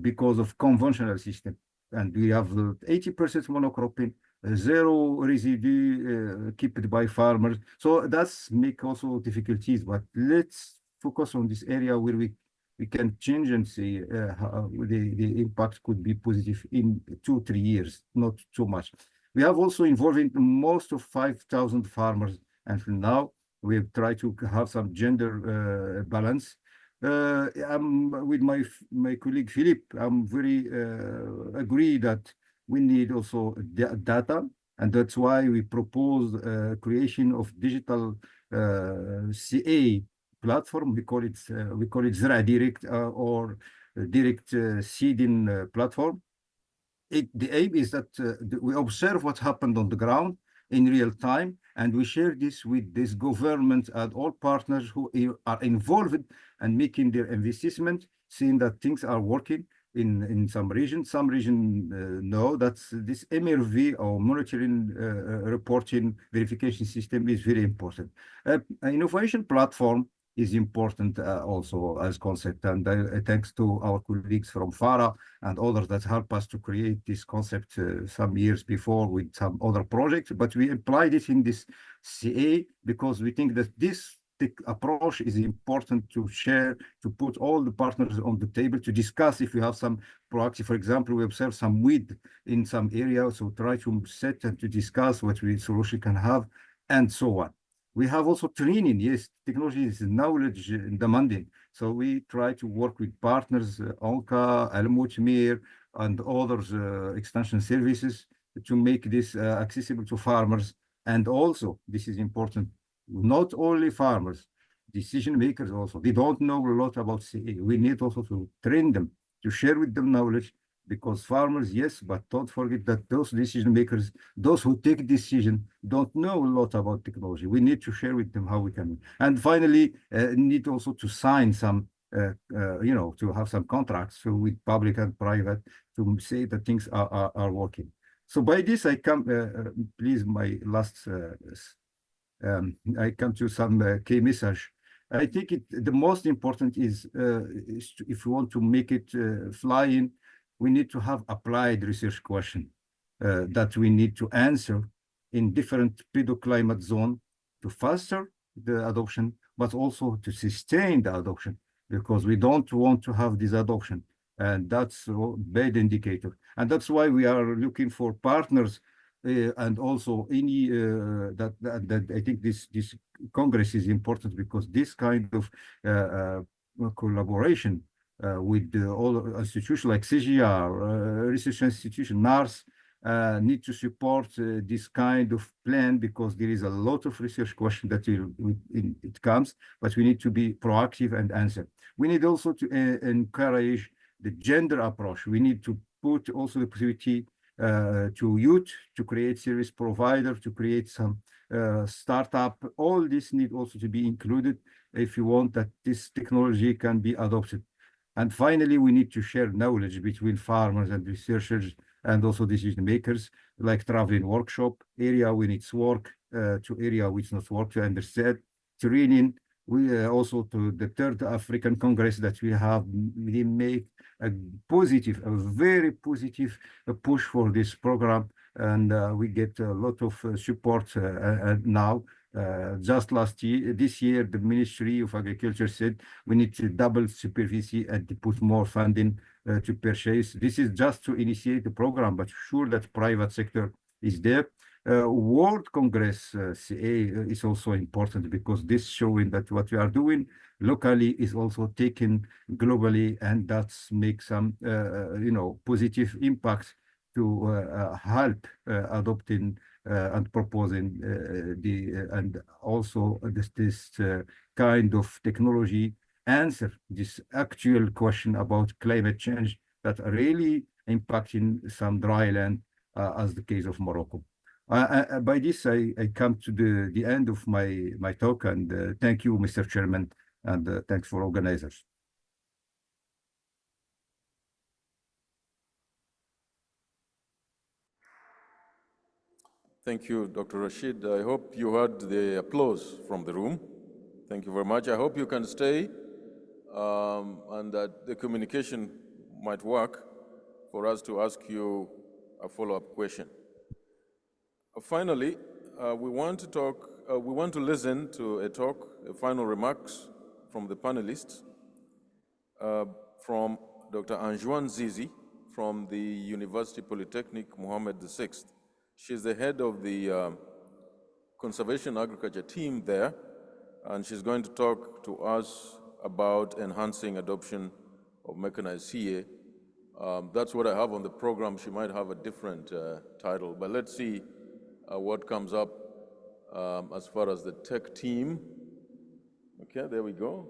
because of conventional system. And we have 80% monocropping, 0 residue kept by farmers. So that's make also difficulties, but let's focus on this area where we can change and see how the impact could be positive in 2-3 years, not too much. We have also involving most of 5,000 farmers, and now we try to have some gender balance. I'm with my colleague Philip. I'm very agree that we need also data, and that's why we propose creation of digital CA platform. We call it Zra Direct or direct seeding platform. The aim is that we observe what happened on the ground in real time, and we share this with this government and all partners who are involved and making their investment, seeing that things are working in some regions. Some regions know that this MRV or monitoring, reporting, verification system is very important. An innovation platform is important also as concept, and thanks to our colleagues from FARA and others that help us to create this concept some years before with some other projects, but we applied it in this CA because we think that this approach is important to share, to put all the partners on the table to discuss if we have some proactive. For example, we observe some weed in some areas, so try to set and to discuss what we solution can have, and so on. We have also training. Yes, technology is knowledge demanding. So we try to work with partners, ONCA, Al-Mutmir, and others, extension services to make this accessible to farmers. And also, this is important, not only farmers, decision makers also. They don't know a lot about CA. We need also to train them, to share with them knowledge, because farmers, yes, but don't forget that those decision makers, those who take decision, don't know a lot about technology. We need to share with them how we can. And finally, need also to sign some, to have some contracts with public and private to say that things are working. So by this, I come, please, my last, I come to some key message. I think the most important is if we want to make it fly in, we need to have applied research question that we need to answer in different pedoclimate zone to foster the adoption, but also to sustain the adoption, because we don't want to have this adoption. And that's a bad indicator. And that's why we are looking for partners and also any that I think this Congress is important, because this kind of collaboration with all institutions like CGR, research institution, NARS, need to support this kind of plan, because there is a lot of research question that it comes, but we need to be proactive and answer. We need also to encourage the gender approach. We need to put also the possibility to youth, to create service provider, to create some startup. All this need also to be included if you want that this technology can be adopted. And finally, we need to share knowledge between farmers and researchers and also decision makers, like traveling workshop, area when it's work, to area which not work, to understand, training. We also to the third African Congress that we have, we make a positive, a very positive push for this program, and we get a lot of support now. Just this year, the Ministry of Agriculture said we need to double superficie and to put more funding to purchase. This is just to initiate the program, but sure that private sector is there. World Congress CA is also important, because this showing that what we are doing locally is also taken globally, and that's make some positive impact to help adopting and proposing and also this kind of technology answer this actual question about climate change that are really impacting some dry land, as the case of Morocco. By this, I come to the end of my talk, and thank you, Mr. Chairman, and thanks for organizers. Thank you, Dr. Rashid. I hope you heard the applause from the room. Thank you very much. I hope you can stay and that the communication might work for us to ask you a follow-up question. Finally, we want to listen to a talk, final remarks from the panelists, from Dr. Anjouan Zizi from the University Polytechnic Mohammed VI. She's the head of the conservation agriculture team there, and she's going to talk to us about enhancing adoption of mechanized CA. That's what I have on the program. She might have a different title, but let's see what comes up as far as the tech team. Okay, there we go.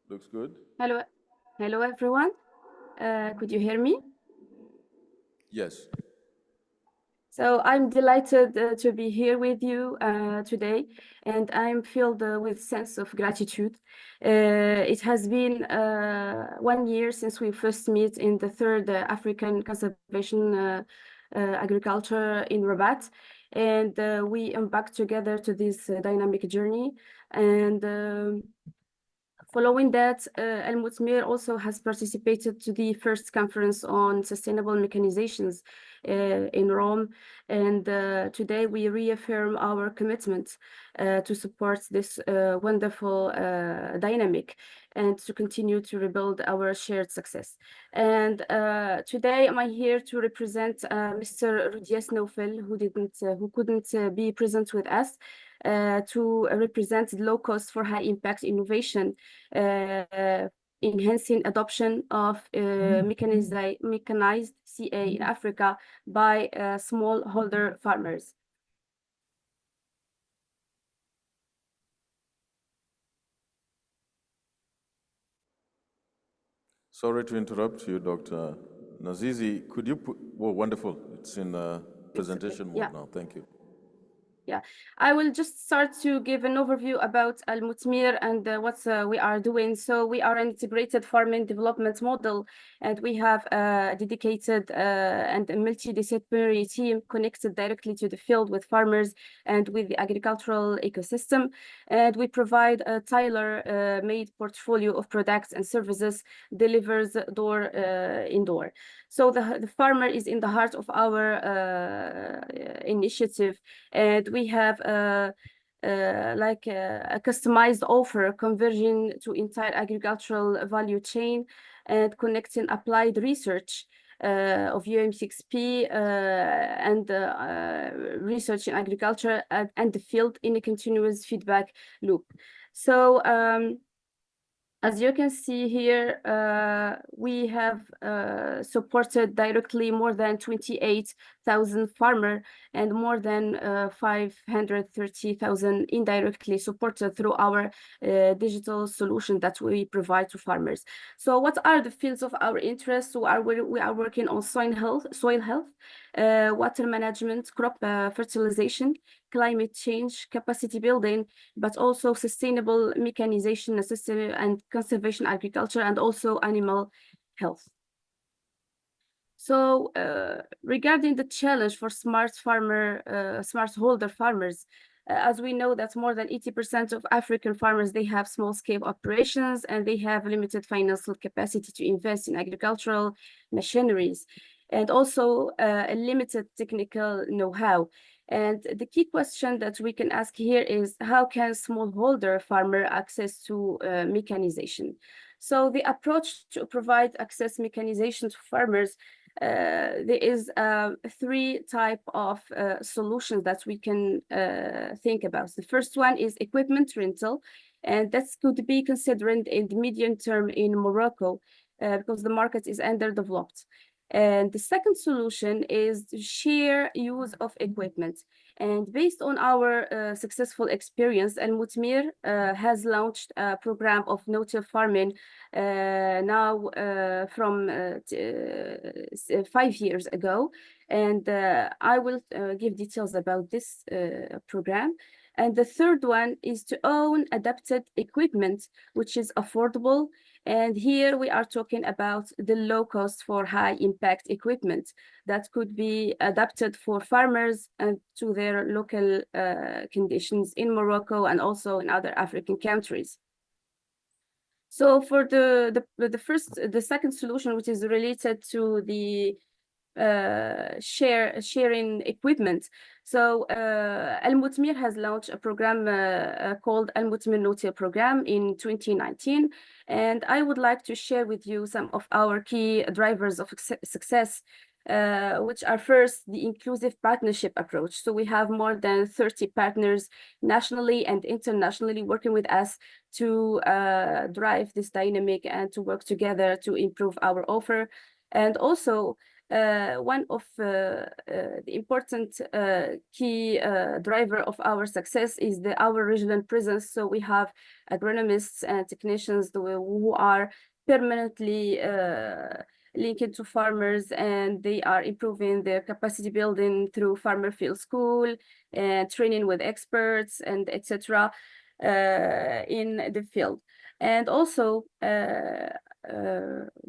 Looks good. Hello, everyone. Could you hear me? Yes. So I'm delighted to be here with you today, and I'm filled with sense of gratitude. It has been 1 year since we first met in the third African Conservation Agriculture in Rabat, and we embarked together to this dynamic journey. And following that, Al Mutmir also has participated to the first conference on sustainable mechanizations in Rome, and today we reaffirm our commitment to support this wonderful dynamic and to continue to rebuild our shared success. And today I'm here to represent Mr. Rudias Noufel, who couldn't be present with us, to represent low cost for high impact innovation, enhancing adoption of mechanized CA in Africa by smallholder farmers. Sorry to interrupt you, Dr. Nazizi. Could you put, oh, wonderful. It's in presentation mode Yeah. now. Thank you. Yeah, I will just start to give an overview about Al Mutmir and what we are doing. So we are an integrated farming development model, and we have a dedicated and a multidisciplinary team connected directly to the field with farmers and with the agricultural ecosystem. And we provide a tailor-made portfolio of products and services delivers door in door. So the farmer is in the heart of our initiative, and we have like a customized offer conversion to entire agricultural value chain and connecting applied research of UM6P and research in agriculture and the field in a continuous feedback loop. So as you can see here, we have supported directly more than 28,000 farmers and more than 530,000 indirectly supported through our digital solution that we provide to farmers. So what are the fields of our interest? So we are working on soil health, water management, crop fertilization, climate change, capacity building, but also sustainable mechanization, and conservation agriculture, and also animal health. So regarding the challenge for smallholder farmers, as we know that more than 80% of African farmers, they have small-scale operations and they have limited financial capacity to invest in agricultural machineries, and also a limited technical know-how. And the key question that we can ask here is, how can smallholder farmer access to mechanization? So the approach to provide access mechanization to farmers, there is three type of solutions that we can think about. The first one is equipment rental, and that could be considered in the medium term in Morocco because the market is underdeveloped. And the second solution is to share use of equipment. And based on our successful experience, Al Mutmir has launched a program of no-till farming now from 5 years ago. And I will give details about this program. And the third one is to own adapted equipment, which is affordable. And here we are talking about the low cost for high impact equipment that could be adapted for farmers and to their local conditions in Morocco and also in other African countries. So for the second solution, which is related to the sharing equipment. So Al Mutmir has launched a program called Al Mutmir No-Till program in 2019. And I would like to share with you some of our key drivers of success, which are first, the inclusive partnership approach. So we have more than 30 partners nationally and internationally working with us to drive this dynamic and to work together to improve our offer. And also, one of the important key driver of our success is our regional presence. So we have agronomists and technicians who are permanently linked to farmers, and they are improving their capacity building through farmer field school and training with experts and etc. In the field. And also,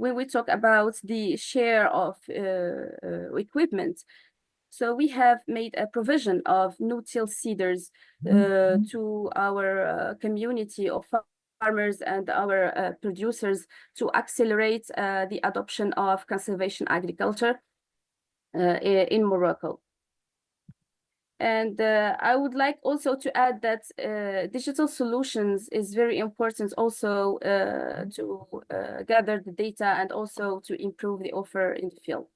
when we talk about the share of equipment, so we have made a provision of no-till seeders to our community of farmers and our producers to accelerate the adoption of conservation agriculture in Morocco. And I would like also to add that digital solutions is very important also to gather the data and also to improve the offer in the field.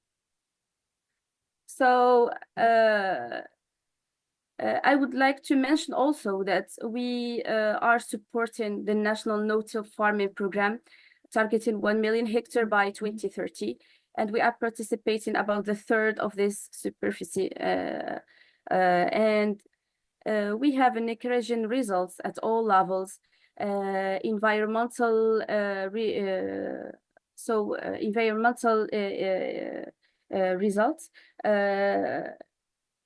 So I would like to mention also that we are supporting the National No-Till Farming Program, targeting 1 million hectares by 2030. And we are participating about the third of this superficie. And we have encouraging results at all levels, environmental so environmental results,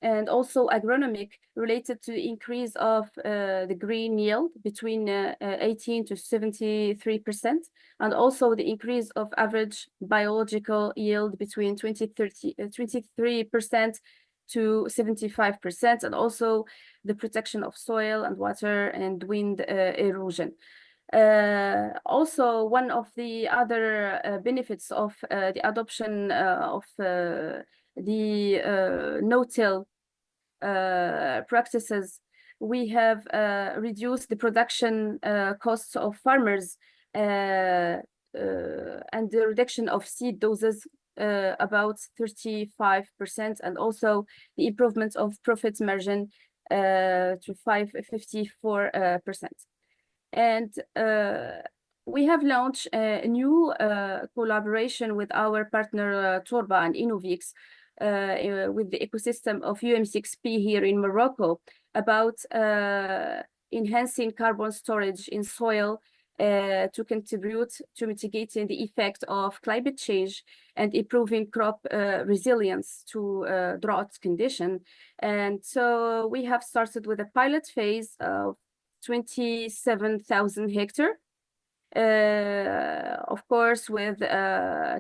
and also agronomic related to the increase of the green yield between 18 to 73%, and also the increase of average biological yield between 23% to 75%, and also the protection of soil and water and wind erosion. Also, one of the other benefits of the adoption of the no-till practices, we have reduced the production costs of farmers and the reduction of seed doses about 35%, and also the improvement of profit margin to 54%. And we have launched a new collaboration with our partner Torba and Innovix with the ecosystem of UM6P here in Morocco about enhancing carbon storage in soil to contribute to mitigating the effect of climate change and improving crop resilience to drought condition. And so we have started with a pilot phase of 27,000 hectares, of course, with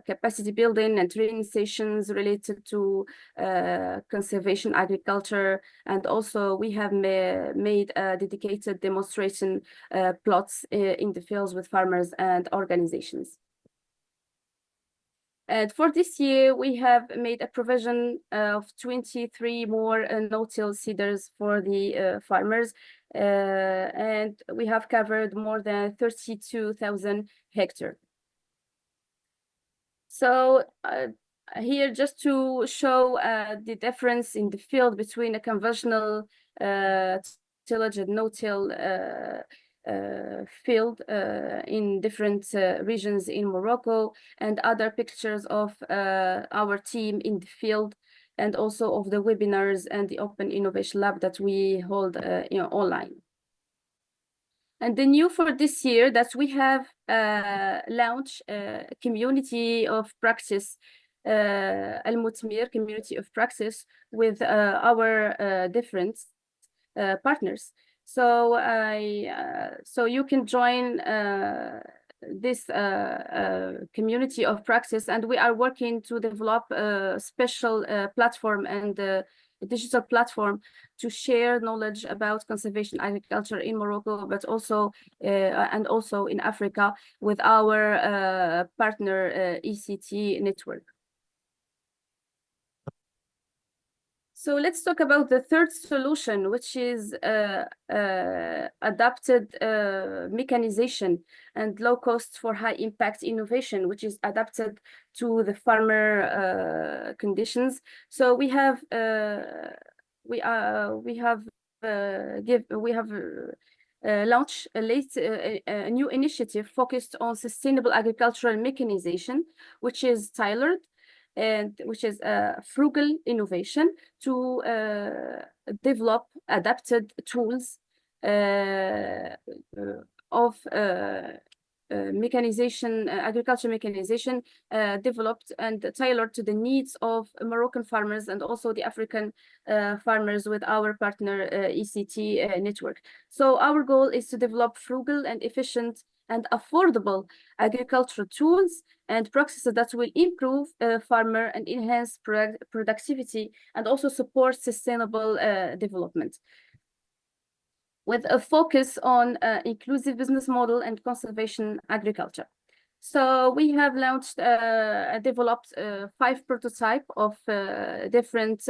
capacity building and training sessions related to conservation agriculture. And also we have made dedicated demonstration plots in the fields with farmers and organizations. And for this year, we have made a provision of 23 more no-till seeders for the farmers, and we have covered more than 32,000 hectares. So here, just to show the difference in the field between a conventional tillage and no-till field in different regions in Morocco, and other pictures of our team in the field, and also of the webinars and the Open Innovation Lab that we hold online. And the new for this year that we have launched a community of practice, Al-Mutmir community of practice, with our different partners. So so you can join this community of practice, and we are working to develop a special platform and a digital platform to share knowledge about conservation agriculture in Morocco, but also and also in Africa with our partner ECT network. So let's talk about the third solution, which is adapted mechanization and low cost for high impact innovation, which is adapted to the farmer conditions. So we have launched a new initiative focused on sustainable agricultural mechanization, which is tailored and which is frugal innovation to develop adapted tools of mechanization, agriculture mechanization, developed and tailored to the needs of Moroccan farmers and also the African farmers with our partner ECT network. So our goal is to develop frugal and efficient and affordable agricultural tools and practices that will improve farmer and enhance productivity and also support sustainable development, with a focus on inclusive business model and conservation agriculture. So we have launched, developed 5 prototypes of different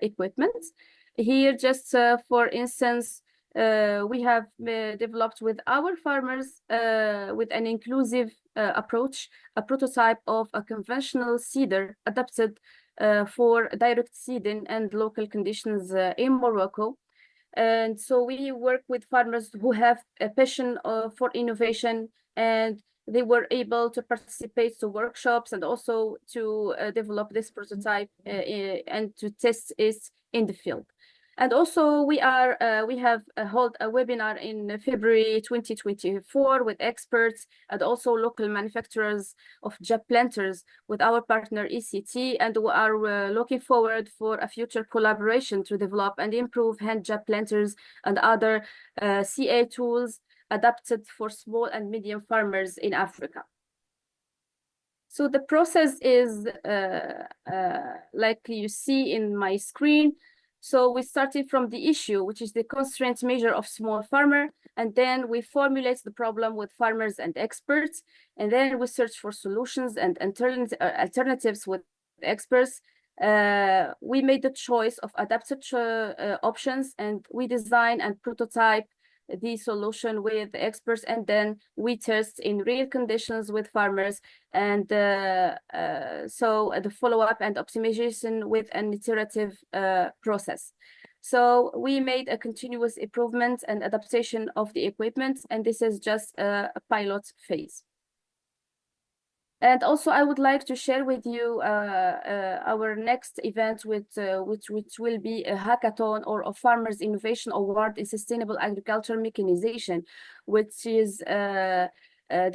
equipment. Here, just for instance, we have developed with our farmers with an inclusive approach, a prototype of a conventional seeder adapted for direct seeding and local conditions in Morocco. And so we work with farmers who have a passion for innovation, and they were able to participate to workshops and also to develop this prototype and to test it in the field. And also we have held a webinar in February 2024 with experts and also local manufacturers of jet planters with our partner ECT, and we are looking forward for a future collaboration to develop and improve hand jet planters and other CA tools adapted for small and medium farmers in Africa. So the process is like you see in my screen. So we started from the issue, which is the constraint measure of small farmer, and then we formulate the problem with farmers and experts, and then we search for solutions and alternatives with experts. We made the choice of adapted options, and we design and prototype the solution with experts, and then we test in real conditions with farmers, and so the follow-up and optimization with an iterative process. So we made a continuous improvement and adaptation of the equipment, and this is just a pilot phase. And also, I would like to share with you our next event, which will be a hackathon or a Farmers Innovation Award in Sustainable Agriculture Mechanization, which is the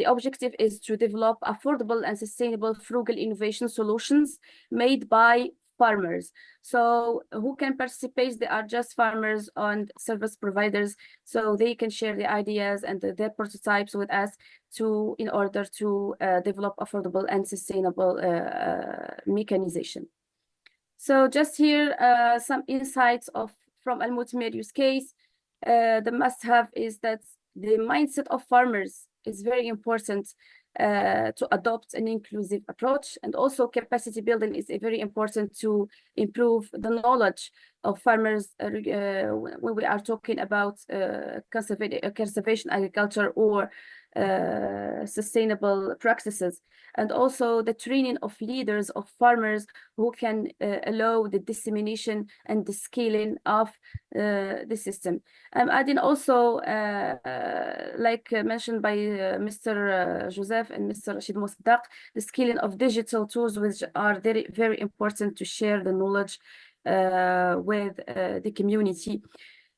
objective is to develop affordable and sustainable frugal innovation solutions made by farmers. So who can participate? They are just farmers and service providers, so they can share the ideas and their prototypes with us in order to develop affordable and sustainable mechanization. So just here some insights from Al Mutmer use case. The must-have is that the mindset of farmers is very important to adopt an inclusive approach, and also capacity building is very important to improve the knowledge of farmers when we are talking about conservation agriculture or sustainable practices, and also the training of leaders of farmers who can allow the dissemination and the scaling of the system. I'm adding also, like mentioned by Mr. Joseph and Mr. Rashid Mosdaq, the scaling of digital tools, which are very, very important to share the knowledge with the community.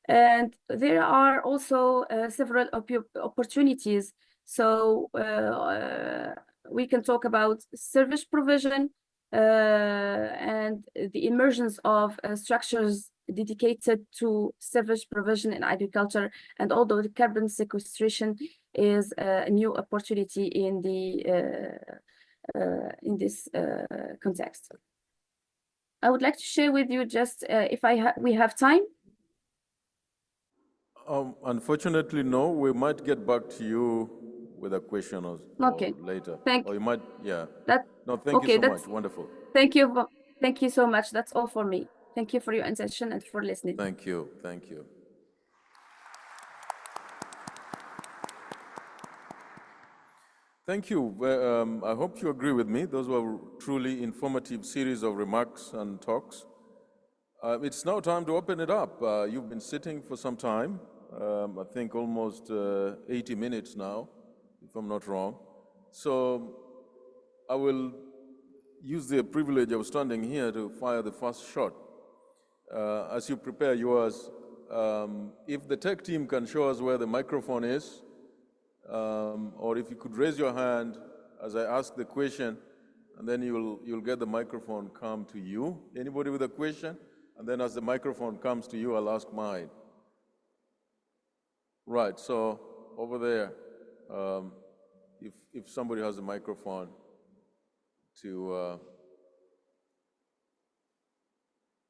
And there are also several opportunities. So we can talk about service provision and the emergence of structures dedicated to service provision in agriculture. And although the carbon sequestration is a new opportunity in this context. I would like to share with you just if we have time. Unfortunately, no. We might get back to you with a question or later. Or you might, yeah. No, thank you so much. Wonderful. Thank you so much. That's all for me. Thank you for your attention and for listening. Thank you. Thank you. Thank you. I hope you agree with me. Those were truly informative series of remarks and talks. It's now time to open it up. You've been sitting for some time. I think almost 80 minutes now, if I'm not wrong. So I will use the privilege of standing here to fire the first shot. As you prepare yours, if the tech team can show us where the microphone is, or if you could raise your hand as I ask the question, and then you'll get the microphone come to you. Anybody with a question? And then as the microphone comes to you, I'll ask mine. Right, so over there, if somebody has a microphone to,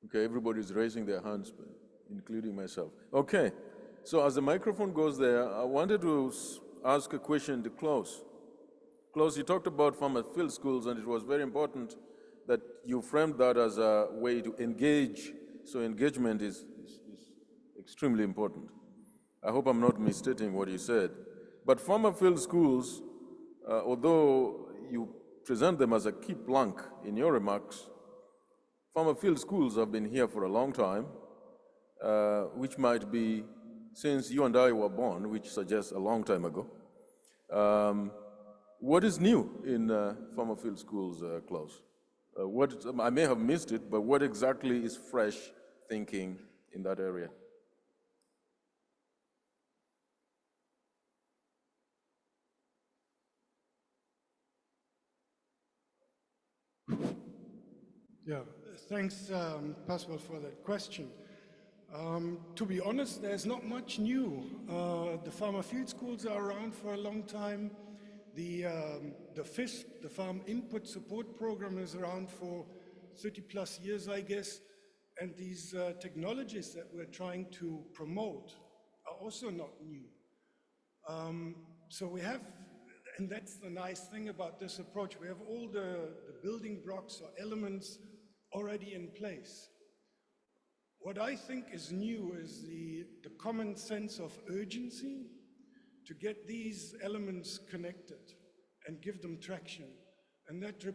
okay, everybody's raising their hands, including myself. Okay, so as the microphone goes there, I wanted to ask a question to Klaus. Klaus, you talked about farmer field schools, and it was very important that you framed that as a way to engage. So engagement is extremely important. I hope I'm not misstating what you said. But farmer field schools, although you present them as a key plank in your remarks, farmer field schools have been here for a long time, which might be since you and I were born, which suggests a long time ago. What is new in farmer field schools, Klaus? I may have missed it, but what exactly is fresh thinking in that area. Yeah, thanks, Pascal, for that question. To be honest, there's not much new. The farmer field schools are around for a long time. The FISP, the Farm Input Support Program, is around for 30 plus years, I guess. And these technologies that we're trying to promote are also not new. So we have, and that's the nice thing about this approach, we have all the building blocks or elements already in place. What I think is new is the common sense of urgency to get these elements connected and give them traction. And that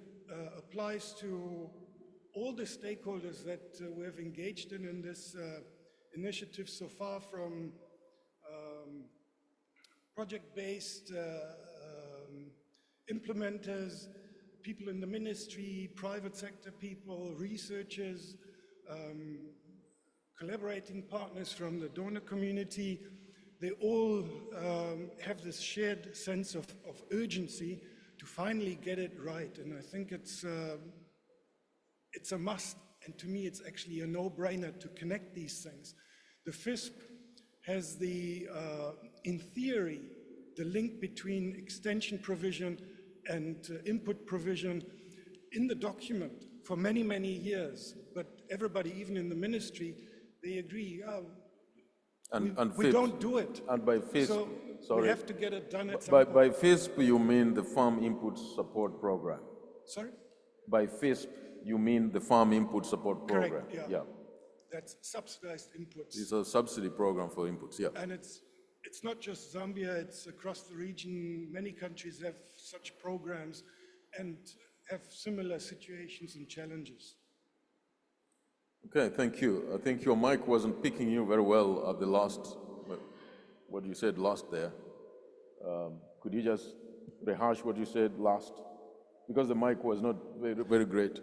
applies to all the stakeholders that we have engaged in this initiative so far, from project-based implementers, people in the ministry, private sector people, researchers, collaborating partners from the donor community. They all have this shared sense of urgency to finally get it right. And I think it's a must. And to me, it's actually a no-brainer to connect these things. The FISP has in theory, the link between extension provision and input provision in the document for many, many years. But everybody, even in the ministry, they agree, we don't do it. And by FISP, so sorry. we have to get it done at some By point. FISP, you mean the Farm Input Support Program? Sorry? By FISP, you mean the Farm Input Support Program? Correct, yeah. That's subsidized inputs. It's a subsidy program for inputs, yeah. And it's not just Zambia, it's across the region. Many countries have such programs and have similar situations and challenges. Okay, thank you. I think your mic wasn't picking you very well at the last, what you said last there. Could you just rehash what you said last? Because the mic was not very, very great.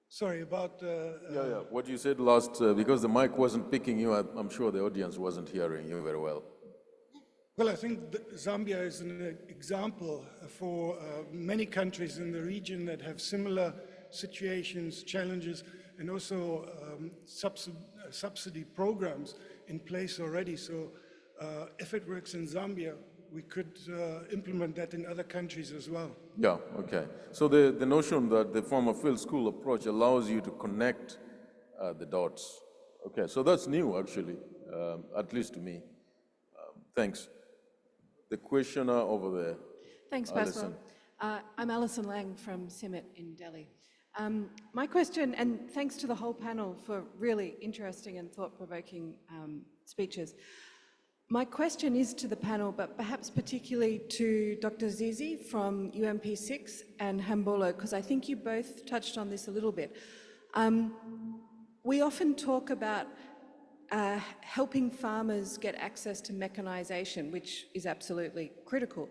Sorry, about... What you said last, because the mic wasn't picking you, I'm sure the audience wasn't hearing you very well. Well, I think that Zambia is an example for many countries in the region that have similar situations, challenges, and also subsidy programs in place already. So if it works in Zambia, we could implement that in other countries as well. Yeah, okay. So the notion that the farmer field school approach allows you to connect the dots. Okay, so that's new actually, at least to me. Thanks. The questioner over there. Thanks, Pascal. I'm Alison Lang from CIMIT in Delhi. My question, and thanks to the whole panel for really interesting and thought-provoking speeches. My question is to the panel, but perhaps particularly to Dr. Zizi from UMP6 and Hambolo, because I think you both touched on this a little bit. We often talk about helping farmers get access to mechanisation, which is absolutely critical.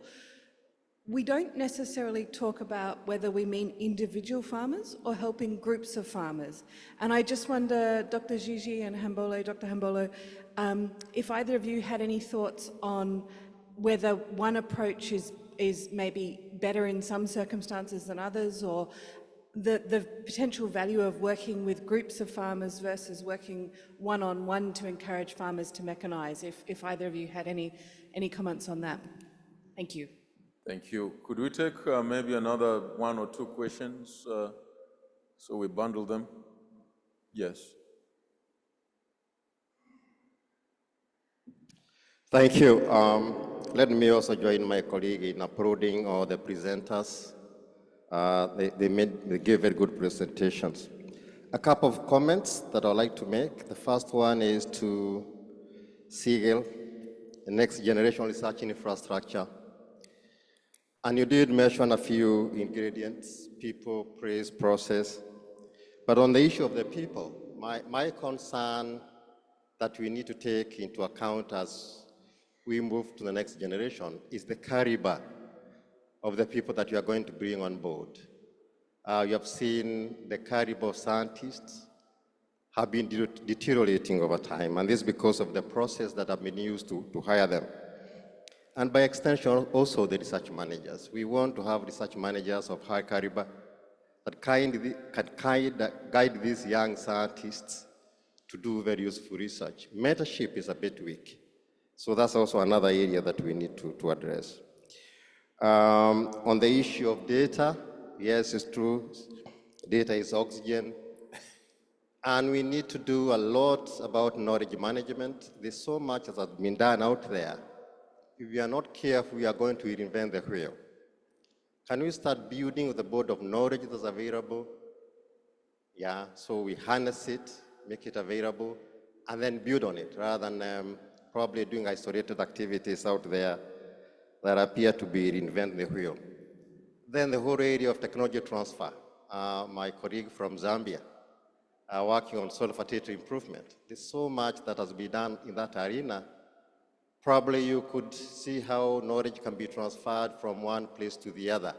We don't necessarily talk about whether we mean individual farmers or helping groups of farmers. And I just wonder, Dr. Gigi and Hambolo, Dr. Hambolo, if either of you had any thoughts on whether one approach is maybe better in some circumstances than others, or the potential value of working with groups of farmers versus working one-on-one to encourage farmers to mechanise, if either of you had any comments on that. Thank you. Thank you. Could we take maybe another one or two questions so we bundle them? Yes. Thank you. Let me also join my colleague in applauding all the presenters. They gave very good presentations. A couple of comments that I'd like to make. The first one is to SIGIL, the Next Generation Research Infrastructure. And you did mention a few ingredients: people, place, process. But on the issue of the people, my concern that we need to take into account as we move to the next generation is the caliber of the people that you are going to bring on board. You have seen the caliber of scientists, have been deteriorating over time, and this is because of the process that have been used to hire them. And by extension, also the research managers. We want to have research managers of high caliber that can guide these young scientists to do very useful research. Mentorship is a bit weak. So that's also another area that we need to address. On the issue of data, yes, it's true. Data is oxygen. And we need to do a lot about knowledge management. There's so much that has been done out there. If we are not careful, we are going to reinvent the wheel. Can we start building the board of knowledge that's available? Yeah, so we harness it, make it available, and then build on it, rather than probably doing isolated activities out there that appear to be reinventing the wheel. Then the whole area of technology transfer. My colleague from Zambia working on soil fertility improvement. There's so much that has been done in that arena. Probably you could see how knowledge can be transferred from one place to the other.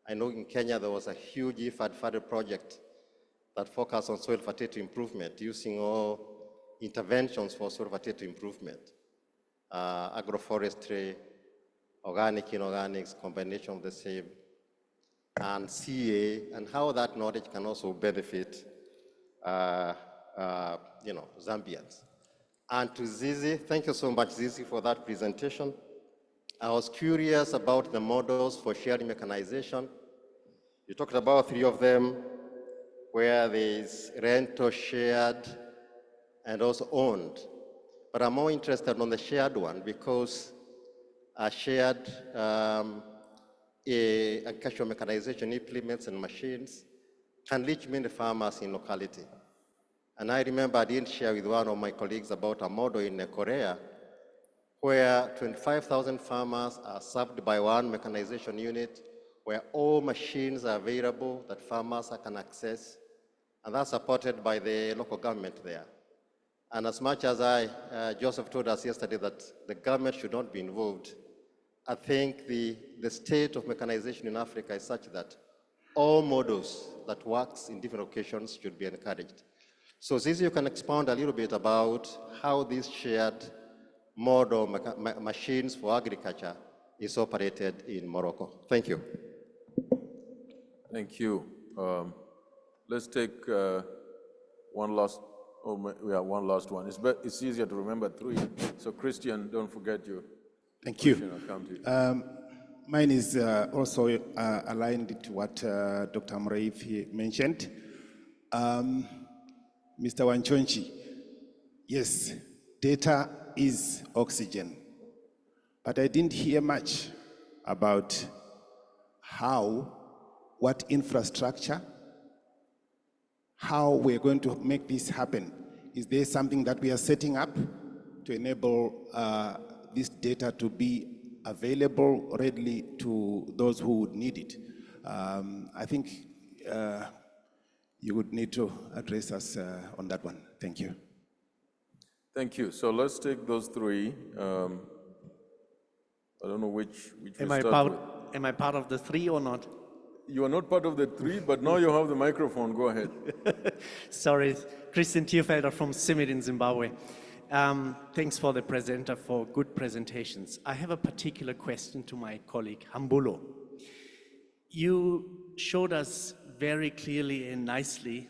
I know in Kenya there was a huge IFAD-funded project that focused on soil fertility improvement, using all interventions for soil fertility improvement, agroforestry, organic, inorganics, combination of the same, and CA, and how that knowledge can also benefit Zambians. And to Zizi, thank you so much, Zizi, for that presentation. I was curious about the models for shared mechanization. You talked about 3 of them, where there's rental, shared, and also owned. But I'm more interested on the shared one, because shared agricultural mechanization implements and machines can reach many farmers in locality. And I remember I did share with one of my colleagues about a model in Korea where 25,000 farmers are served by one mechanization unit, where all machines are available that farmers can access, and that's supported by the local government there. And as much as Joseph told us yesterday that the government should not be involved, I think the state of mechanization in Africa is such that all models that works in different locations should be encouraged. So Zizi, you can expound a little bit about how this shared model machines for agriculture is operated in Morocco. Thank you. Thank you. Let's take one last one. It's easier to remember 3. So Christian, don't forget your Thank you. question. I'll come to you. Mine is also aligned to what Dr. Mreifi mentioned. Mr. Wanchonchi, yes, data is oxygen, but I didn't hear much about what infrastructure, how we're going to make this happen. Is there something that we are setting up to enable this data to be available readily to those who would need it? I think you would need to address us on that one. Thank you. Thank you. So let's take those 3. I don't know which we start with. Am I part of the 3 or not? You are not part of the 3, but now you have the microphone. Go ahead. Sorry, Christian Thierfelder from CIMMYT in Zimbabwe. Thanks for the presenter for good presentations. I have a particular question to my colleague Hambulo. You showed us very clearly and nicely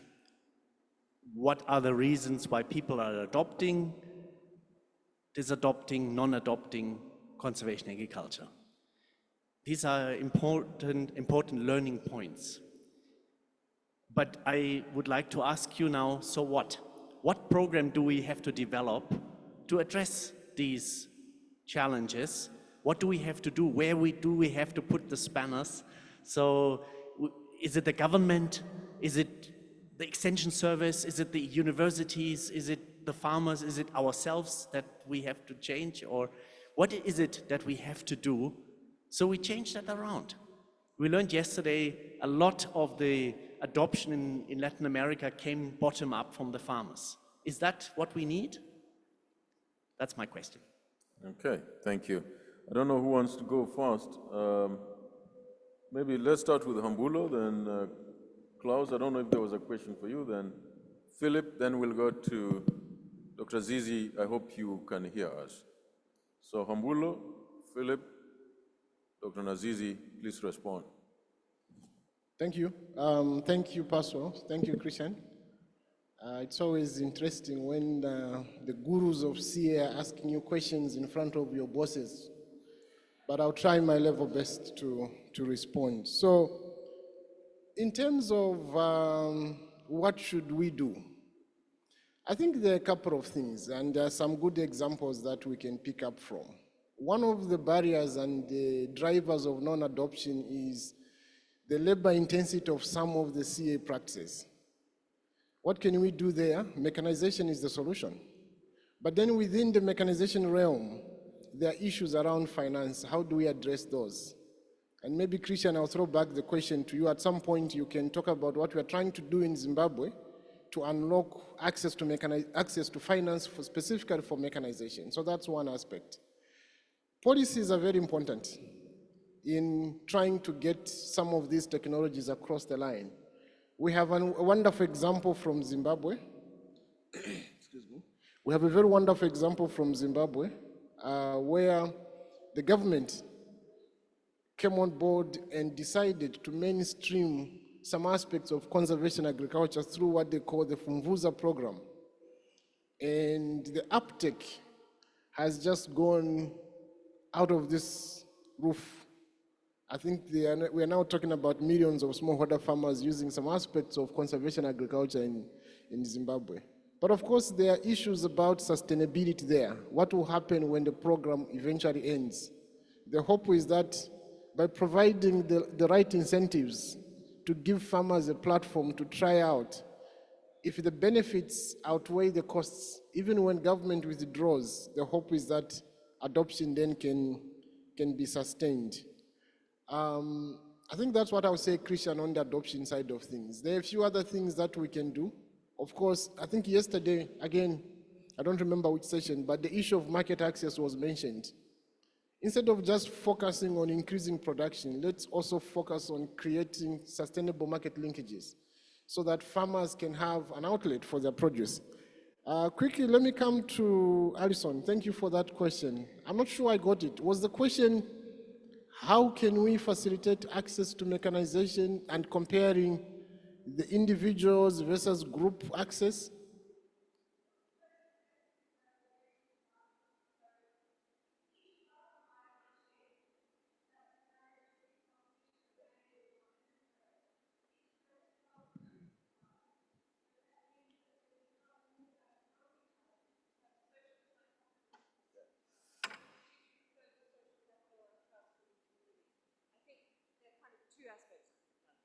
what are the reasons why people are adopting, disadopting, non-adopting conservation agriculture. These are important learning points. But I would like to ask you now, so what? What program do we have to develop to address these challenges? What do we have to do? Where do we have to put the spanners? So is it the government? Is it the extension service? Is it the universities? Is it the farmers? Is it ourselves that we have to change? Or what is it that we have to do so we change that around? We learned yesterday a lot of the adoption in Latin America came bottom up from the farmers. Is that what we need? That's my question. Okay, thank you. I don't know who wants to go first. Maybe let's start with Hambulo, then Klaus. I don't know if there was a question for you, then Philip, then we'll go to Dr. Zizi. I hope you can hear us. So Hambulo, Philip, Dr. Nazizi, please respond. Thank you. Thank you, Pastor. Thank you, Christian. It's always interesting when the gurus of CA are asking you questions in front of your bosses, but I'll try my level best to respond. So, in terms of what should we do? I think there are a couple of things, and there are some good examples that we can pick up from. One of the barriers and the drivers of non-adoption is the labor intensity of some of the CA practices. What can we do there? Mechanization is the solution. But then within the mechanization realm, there are issues around finance. How do we address those? And maybe, Christian, I'll throw back the question to you. At some point, you can talk about what we're trying to do in Zimbabwe to unlock access to finance specifically for mechanization. So that's one aspect. Policies are very important in trying to get some of these technologies across the line. We have a wonderful example from Zimbabwe. Excuse me. We have a very wonderful example from Zimbabwe where the government came on board and decided to mainstream some aspects of conservation agriculture through what they call the Fumvuza program. And the uptake has just gone out of this roof. I think we are now talking about millions of smallholder farmers using some aspects of conservation agriculture in Zimbabwe. But of course, there are issues about sustainability there. What will happen when the program eventually ends? The hope is that by providing the right incentives to give farmers a platform to try out, if the benefits outweigh the costs, even when government withdraws, the hope is that adoption then can be sustained. I think that's what I would say, Christian, on the adoption side of things. There are a few other things that we can do. Of course, I think yesterday, again, I don't remember which session, but the issue of market access was mentioned. Instead of just focusing on increasing production, let's also focus on creating sustainable market linkages so that farmers can have an outlet for their produce. Quickly, let me come to Alison. Thank you for that question. I'm not sure I got it. Was the question, how can we facilitate access to mechanization and comparing the individuals versus group access?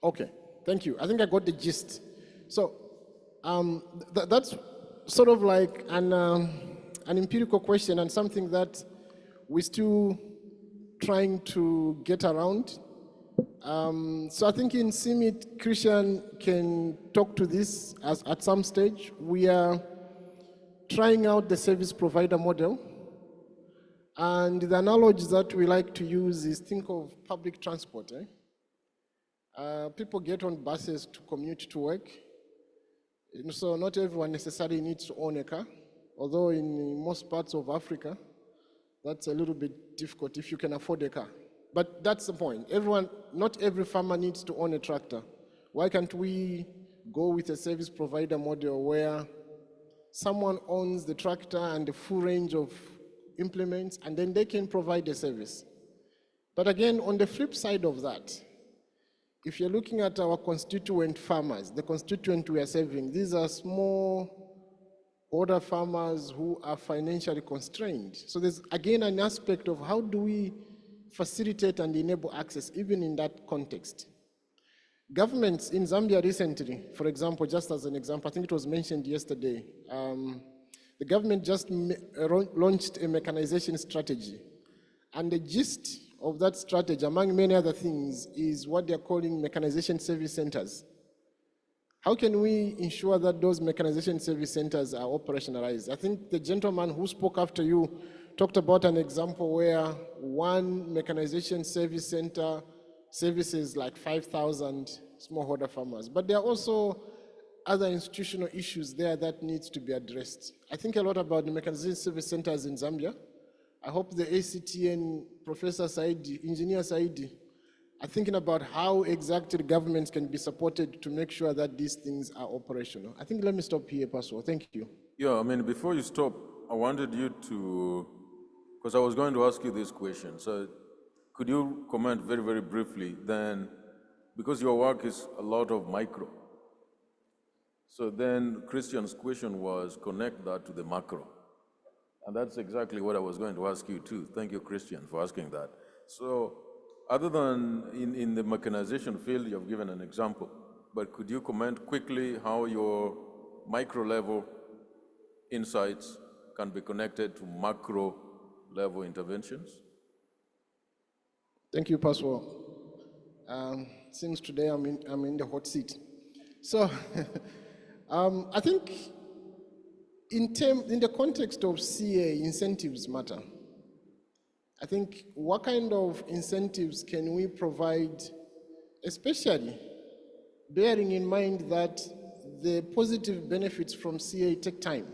Okay, thank you. I think I got the gist. So that's sort of like an empirical question and something that we're still trying to get around. So I think in CIMIT, Christian can talk to this at some stage. We are trying out the service provider model. And the analogy that we like to use is think of public transport. People get on buses to commute to work. And so not everyone necessarily needs to own a car, although in most parts of Africa, that's a little bit difficult if you can afford a car. But that's the point. Not every farmer needs to own a tractor. Why can't we go with a service provider model where someone owns the tractor and the full range of implements, and then they can provide a service? But again, on the flip side of that, if you're looking at our constituent farmers, the constituent we are serving, these are small order farmers who are financially constrained. So there's again an aspect of how do we facilitate and enable access even in that context. Governments in Zambia recently, for example, just as an example, I think it was mentioned yesterday, the government just launched a mechanization strategy. And the gist of that strategy, among many other things, is what they're calling mechanization service centers. How can we ensure that those mechanization service centers are operationalized? I think the gentleman who spoke after you talked about an example where one mechanization service center services like 5,000 smallholder farmers. But there are also other institutional issues there that needs to be addressed. I think a lot about the mechanization service centers in Zambia. I hope the ACTN, Professor Saidi, Engineer Saidi, are thinking about how exactly governments can be supported to make sure that these things are operational. I think let me stop here, Pastor. Thank you. Yeah, I mean, before you stop, I wanted you to, because I was going to ask you this question. So could you comment very, very briefly then, because your work is a lot of micro. So then Christian's question was connect that to the macro. And that's exactly what I was going to ask you too. Thank you, Christian, for asking that. So other than in the mechanization field, you've given an example, but could you comment quickly how your micro level insights can be connected to macro level interventions? Thank you, Pastor. Since today I'm in the hot seat. So I think in the context of CA, incentives matter. I think what kind of incentives can we provide, especially bearing in mind that the positive benefits from CA take time.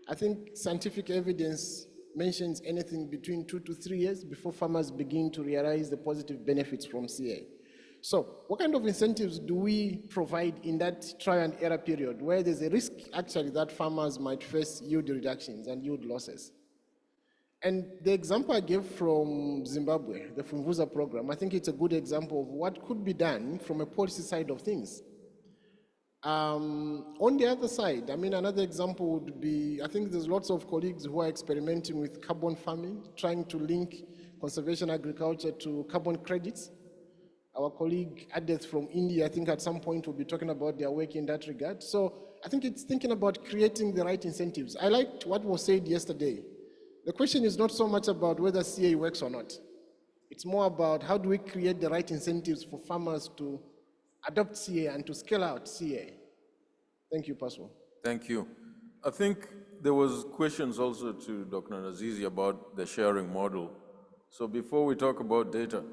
I think scientific evidence mentions anything between 2 to 3 years before farmers begin to realize the positive benefits from CA. So what kind of incentives do we provide in that trial and error period where there's a risk actually that farmers might face yield reductions and yield losses? And the example I gave from Zimbabwe, the Funvuza program, I think it's a good example of what could be done from a policy side of things. On the other side, I mean, another example would be, I think there's lots of colleagues who are experimenting with carbon farming, trying to link conservation agriculture to carbon credits. Our colleague Adeth from India, I think at some point will be talking about their work in that regard. So I think it's thinking about creating the right incentives. I liked what was said yesterday. The question is not so much about whether CA works or not. It's more about how do we create the right incentives for farmers to adopt CA and to scale out CA. Thank you, Pastor. Thank you. I think there was questions also to Dr. Nazizi about the sharing model. So before we talk about data,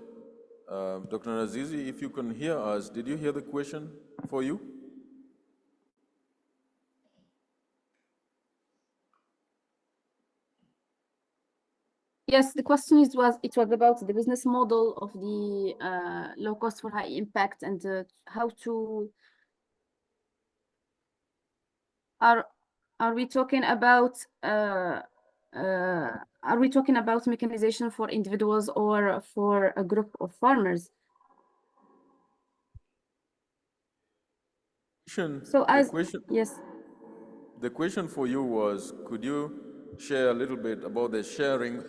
Dr. Nazizi, if you can hear us, did you hear the question for you? Yes, the question was about the business model of the low cost for high impact and how to are we talking about mechanization for individuals or for a group of farmers? So yes. The question for you was, could you share a little bit about the sharing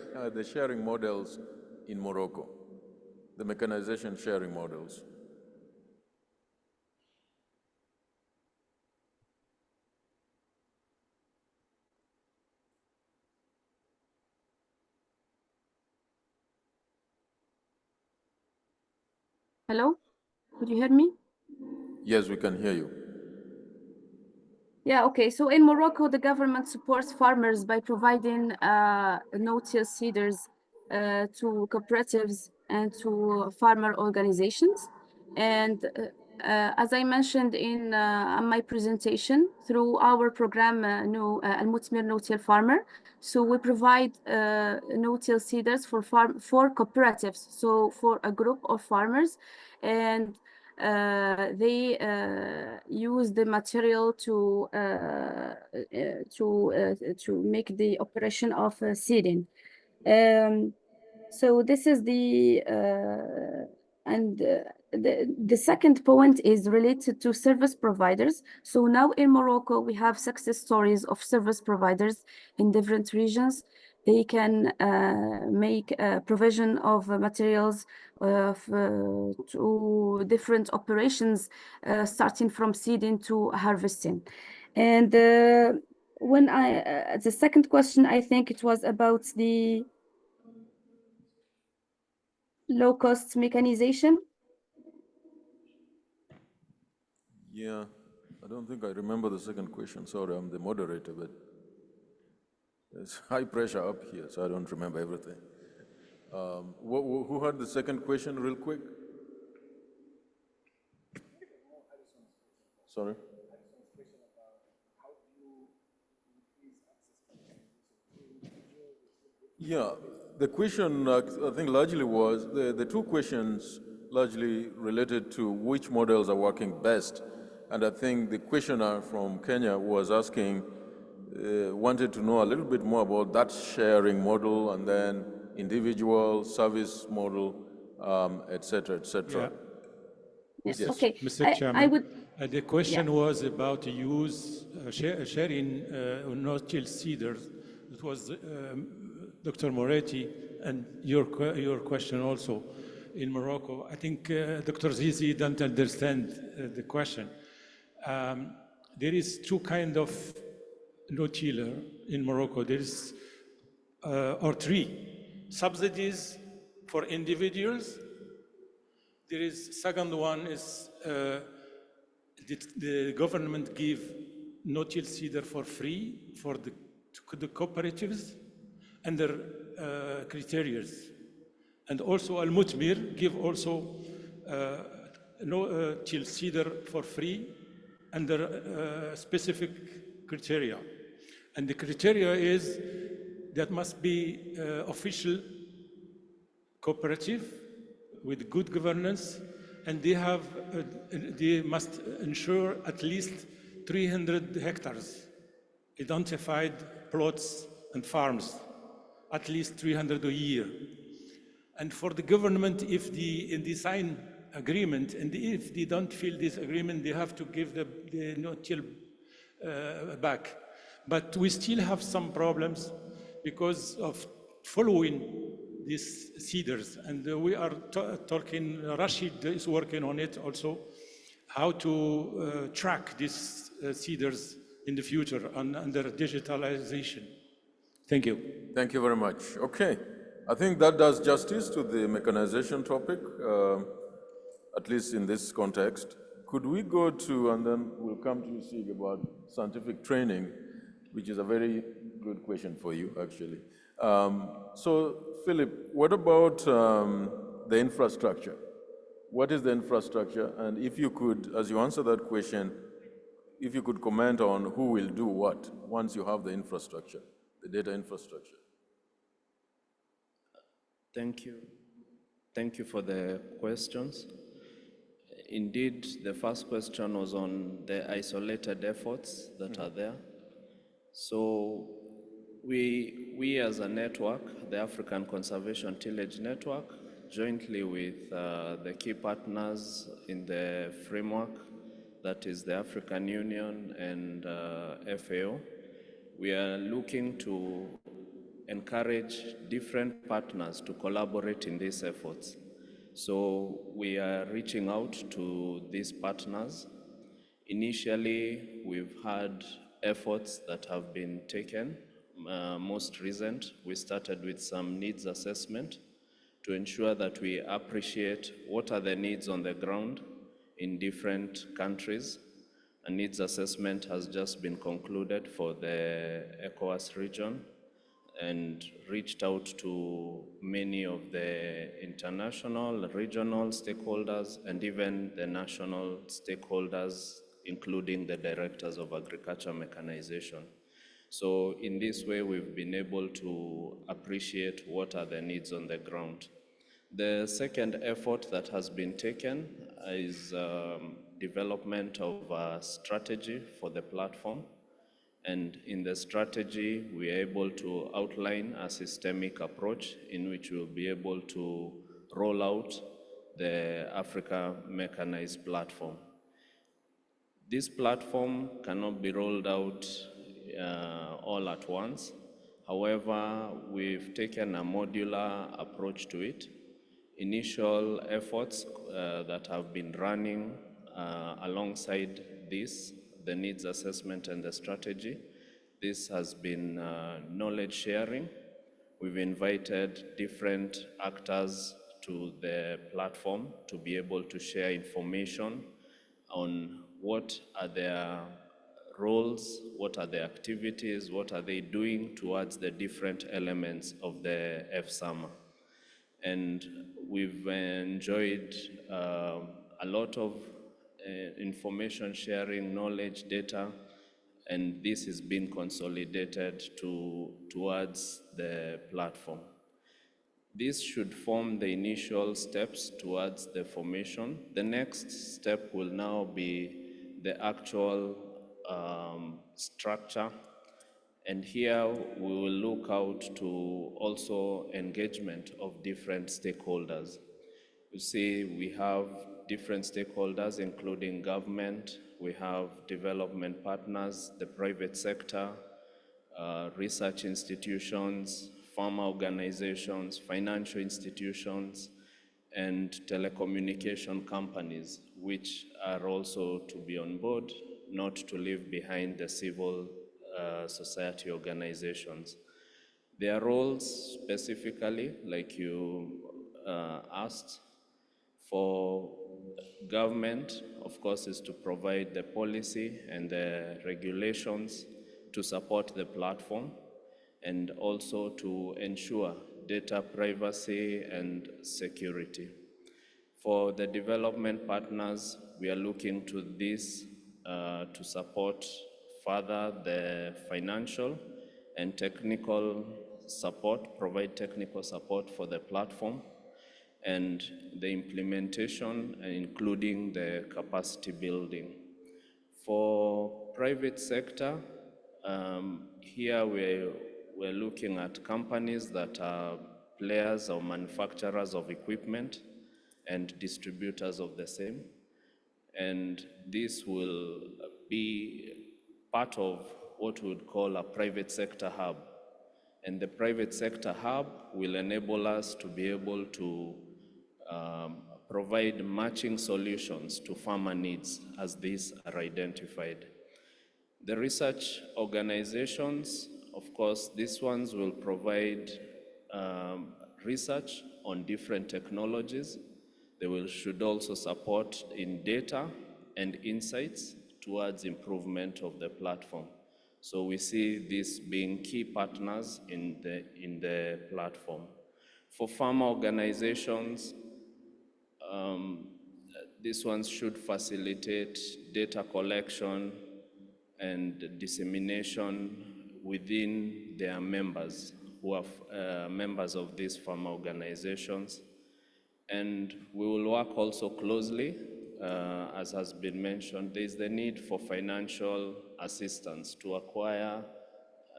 models in Morocco, the mechanization sharing models? Hello, could you hear me? Yes, we can hear you. Yeah, okay. So in Morocco, the government supports farmers by providing no-till seeders to cooperatives and to farmer organizations. And as I mentioned in my presentation, through our program, Al-Mutmir No-Till Farmer, so we provide no-till seeders for cooperatives, so for a group of farmers, and they use the material to make the operation of seeding. So this is the the second point is related to service providers. So now in Morocco, we have success stories of service providers in different regions. They can make provision of materials to different operations, starting from seeding to harvesting. And when the second question, I think it was about the low-cost mechanization. Yeah, I don't think I remember the second question. Sorry, I'm the moderator, but there's high pressure up here, so I don't remember everything. Who had the second question real quick? Sorry? Yeah, the question, I think, largely was the two questions largely related to which models are working best. And I think the questioner from Kenya was asking, wanted to know a little bit more about that sharing model and then individual service model, et cetera, et cetera. Yes. Yes. Okay. Mr. I Chairman, would. the question was about use sharing no-till seeders. It was Dr. Moretti and your question also in Morocco. I think Dr. Zizi don't understand the question. There is two kind of no-tiller in Morocco. There is or three subsidies for individuals. There is second one is the government give no-till seeder for free for the cooperatives under criteria. And also Al-Mutmir give also no-till seeder for free under specific criteria. And the criteria is that must be official cooperative with good governance, and they must ensure at least 300 hectares identified plots and farms, at least 300 a year. And for the government, if they sign agreement, and if they don't fill this agreement, they have to give the no-till back. But we still have some problems because of following these seeders, and we are talking, Rashid is working on it also, how to track these seeders in the future under digitalization. Thank you. Thank you very much. Okay, I think that does justice to the mechanization topic, at least in this context. Could we go to, and then we'll come to you, Sig, about scientific training, which is a very good question for you, actually. So, Philip, what about the infrastructure? What is the infrastructure? And if you could, as you answer that question, if you could comment on who will do what once you have the infrastructure, the data infrastructure. Thank you. Thank you for the questions. Indeed, the first question was on the isolated efforts that are there. So we as a network, the African Conservation Tillage Network, jointly with the key partners in the framework, that is the African Union and FAO, we are looking to encourage different partners to collaborate in these efforts. So we are reaching out to these partners. Initially, we've had efforts that have been taken. Most recent, we started with some needs assessment to ensure that we appreciate what are the needs on the ground in different countries. A needs assessment has just been concluded for the ECOWAS region and reached out to many of the international, regional stakeholders, and even the national stakeholders, including the directors of agriculture mechanization. So in this way, we've been able to appreciate what are the needs on the ground. The second effort that has been taken is development of a strategy for the platform. And in the strategy, we are able to outline a systemic approach in which we'll be able to roll out the Africa Mechanized Platform. This platform cannot be rolled out all at once. However, we've taken a modular approach to it. Initial efforts that have been running alongside this, the needs assessment and the strategy. This has been knowledge sharing. We've invited different actors to the platform to be able to share information on what are their roles, what are their activities, what are they doing towards the different elements of the FSAMA. And we've enjoyed a lot of information sharing, knowledge, data and this is being consolidated towards the platform. This should form the initial steps towards the formation. The next step will now be the actual structure, and here we will look out to also engagement of different stakeholders. You see, we have different stakeholders, including government, we have development partners, the private sector, research institutions, farmer organizations, financial institutions, and telecommunication companies, which are also to be on board, not to leave behind the civil society organizations. Their roles specifically, like you asked, for government, of course, is to provide the policy and the regulations to support the platform, and also to ensure data privacy and security. For the development partners, we are looking to this to support further the financial and technical support, provide technical support for the platform, and the implementation, including the capacity building. For private sector, here we're looking at companies that are players or manufacturers of equipment and distributors of the same. And this will be part of what we would call a private sector hub. And the private sector hub will enable us to be able to provide matching solutions to farmer needs as these are identified. The research organizations, of course, these ones will provide research on different technologies. They should also support in data and insights towards improvement of the platform. So we see this being key partners in the platform. For farmer organizations, these ones should facilitate data collection and dissemination within their members who are members of these farmer organizations. And we will work also closely, as has been mentioned, there is the need for financial assistance to acquire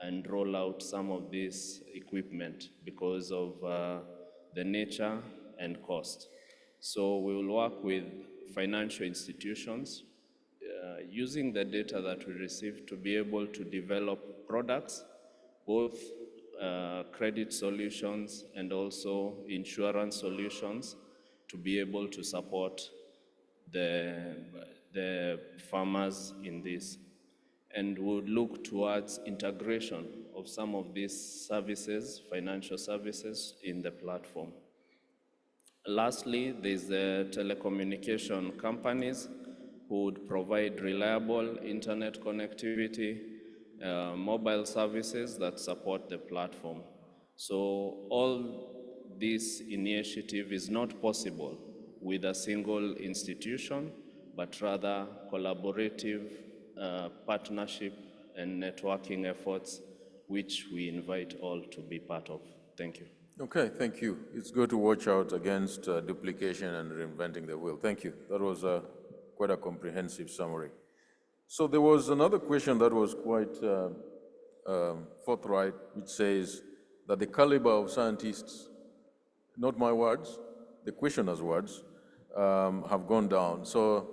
and roll out some of this equipment because of the nature and cost. So we will work with financial institutions using the data that we receive to be able to develop products, both credit solutions and also insurance solutions, to be able to support the farmers in this. And we would look towards integration of some of these services, financial services, in the platform. Lastly, there's the telecommunication companies who would provide reliable internet connectivity, mobile services that support the platform. So all this initiative is not possible with a single institution, but rather collaborative partnership and networking efforts, which we invite all to be part of. Thank you. Okay, thank you. It's good to watch out against duplication and reinventing the wheel. Thank you. That was quite a comprehensive summary. So there was another question that was quite forthright, which says that the caliber of scientists, not my words, the questioner's words, have gone down. So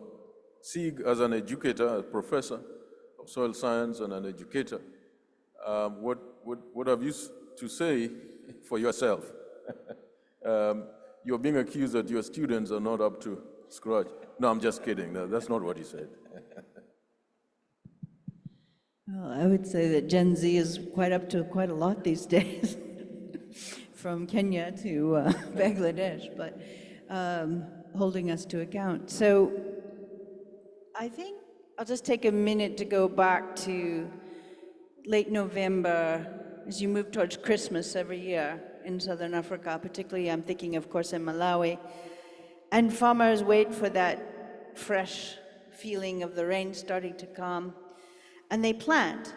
Sig, as an educator, a professor of soil science and an educator, what have you to say for yourself? You're being accused that your students are not up to scratch. No, I'm just kidding. No, that's not what he said. Well, I would say that Gen Z is up to quite a lot these days, from Kenya to Bangladesh, but holding us to account. So I think I'll just take a minute to go back to late November, as you move towards Christmas every year in Southern Africa, particularly I'm thinking, of course, in Malawi. And farmers wait for that fresh feeling of the rain starting to come. and they plant,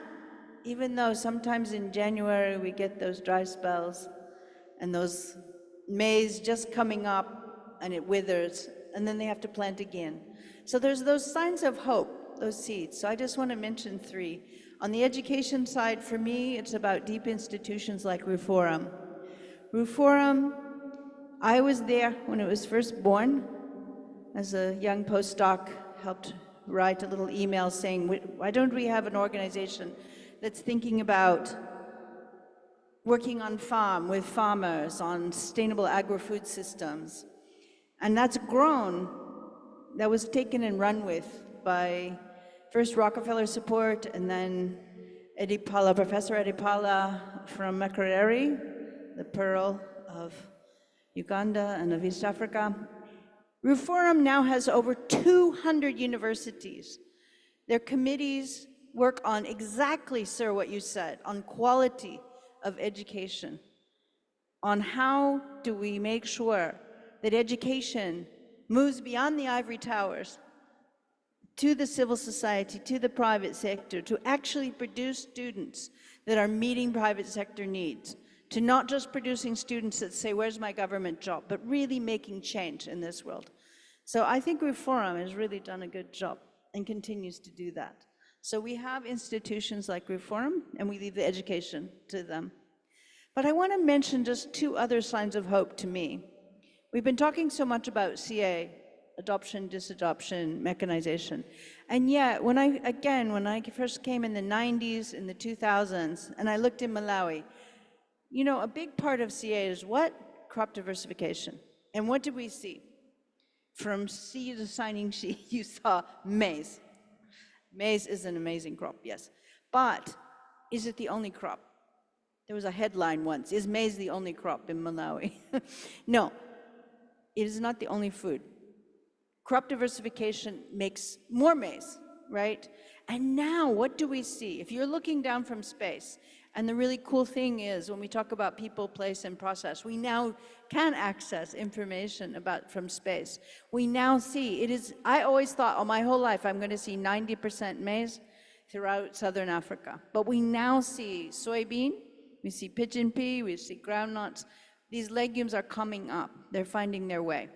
even though sometimes in January we get those dry spells and those maize just coming up and it withers, and then they have to plant again. So there's those signs of hope, those seeds. So I just want to mention three. On the education side, for me, it's about deep institutions like Reforum. Reforum, I was there when it was first born. As a young postdoc, helped write a little email saying, why don't we have an organization that's thinking about working on farm with farmers on sustainable agri-food systems. And that's grown. That was taken and run with by first Rockefeller support and then Edipala, Professor Edipala from Makerere, the pearl of Uganda and of East Africa. Reforum now has over 200 universities. Their committees work on exactly, sir, what you said, on quality of education, on how do we make sure that education moves beyond the ivory towers to the civil society, to the private sector, to actually produce students that are meeting private sector needs, to not just producing students that say, where's my government job, but really making change in this world. So I think Reforum has really done a good job and continues to do that. So we have institutions like Reforum, and we leave the education to them. But I want to mention just two other signs of hope to me. We've been talking so much about CA, adoption, disadoption, mechanization. And yet, when I first came in the 90s, in the 2000s, and I looked in Malawi, you know, a big part of CA is what? Crop diversification. And what did we see? From sea to shining sea, you saw maize. Maize is an amazing crop, yes. But is it the only crop? There was a headline once, is maize the only crop in Malawi? No, it is not the only food. Crop diversification makes more maize, right? And now what do we see? If you're looking down from space, and the really cool thing is when we talk about people, place, and process, we now can access information from space. We now see, I always thought all my whole life I'm going to see 90% maize throughout Southern Africa. But we now see soybean, we see pigeon pea, we see groundnuts. These legumes are coming up. They're finding their way.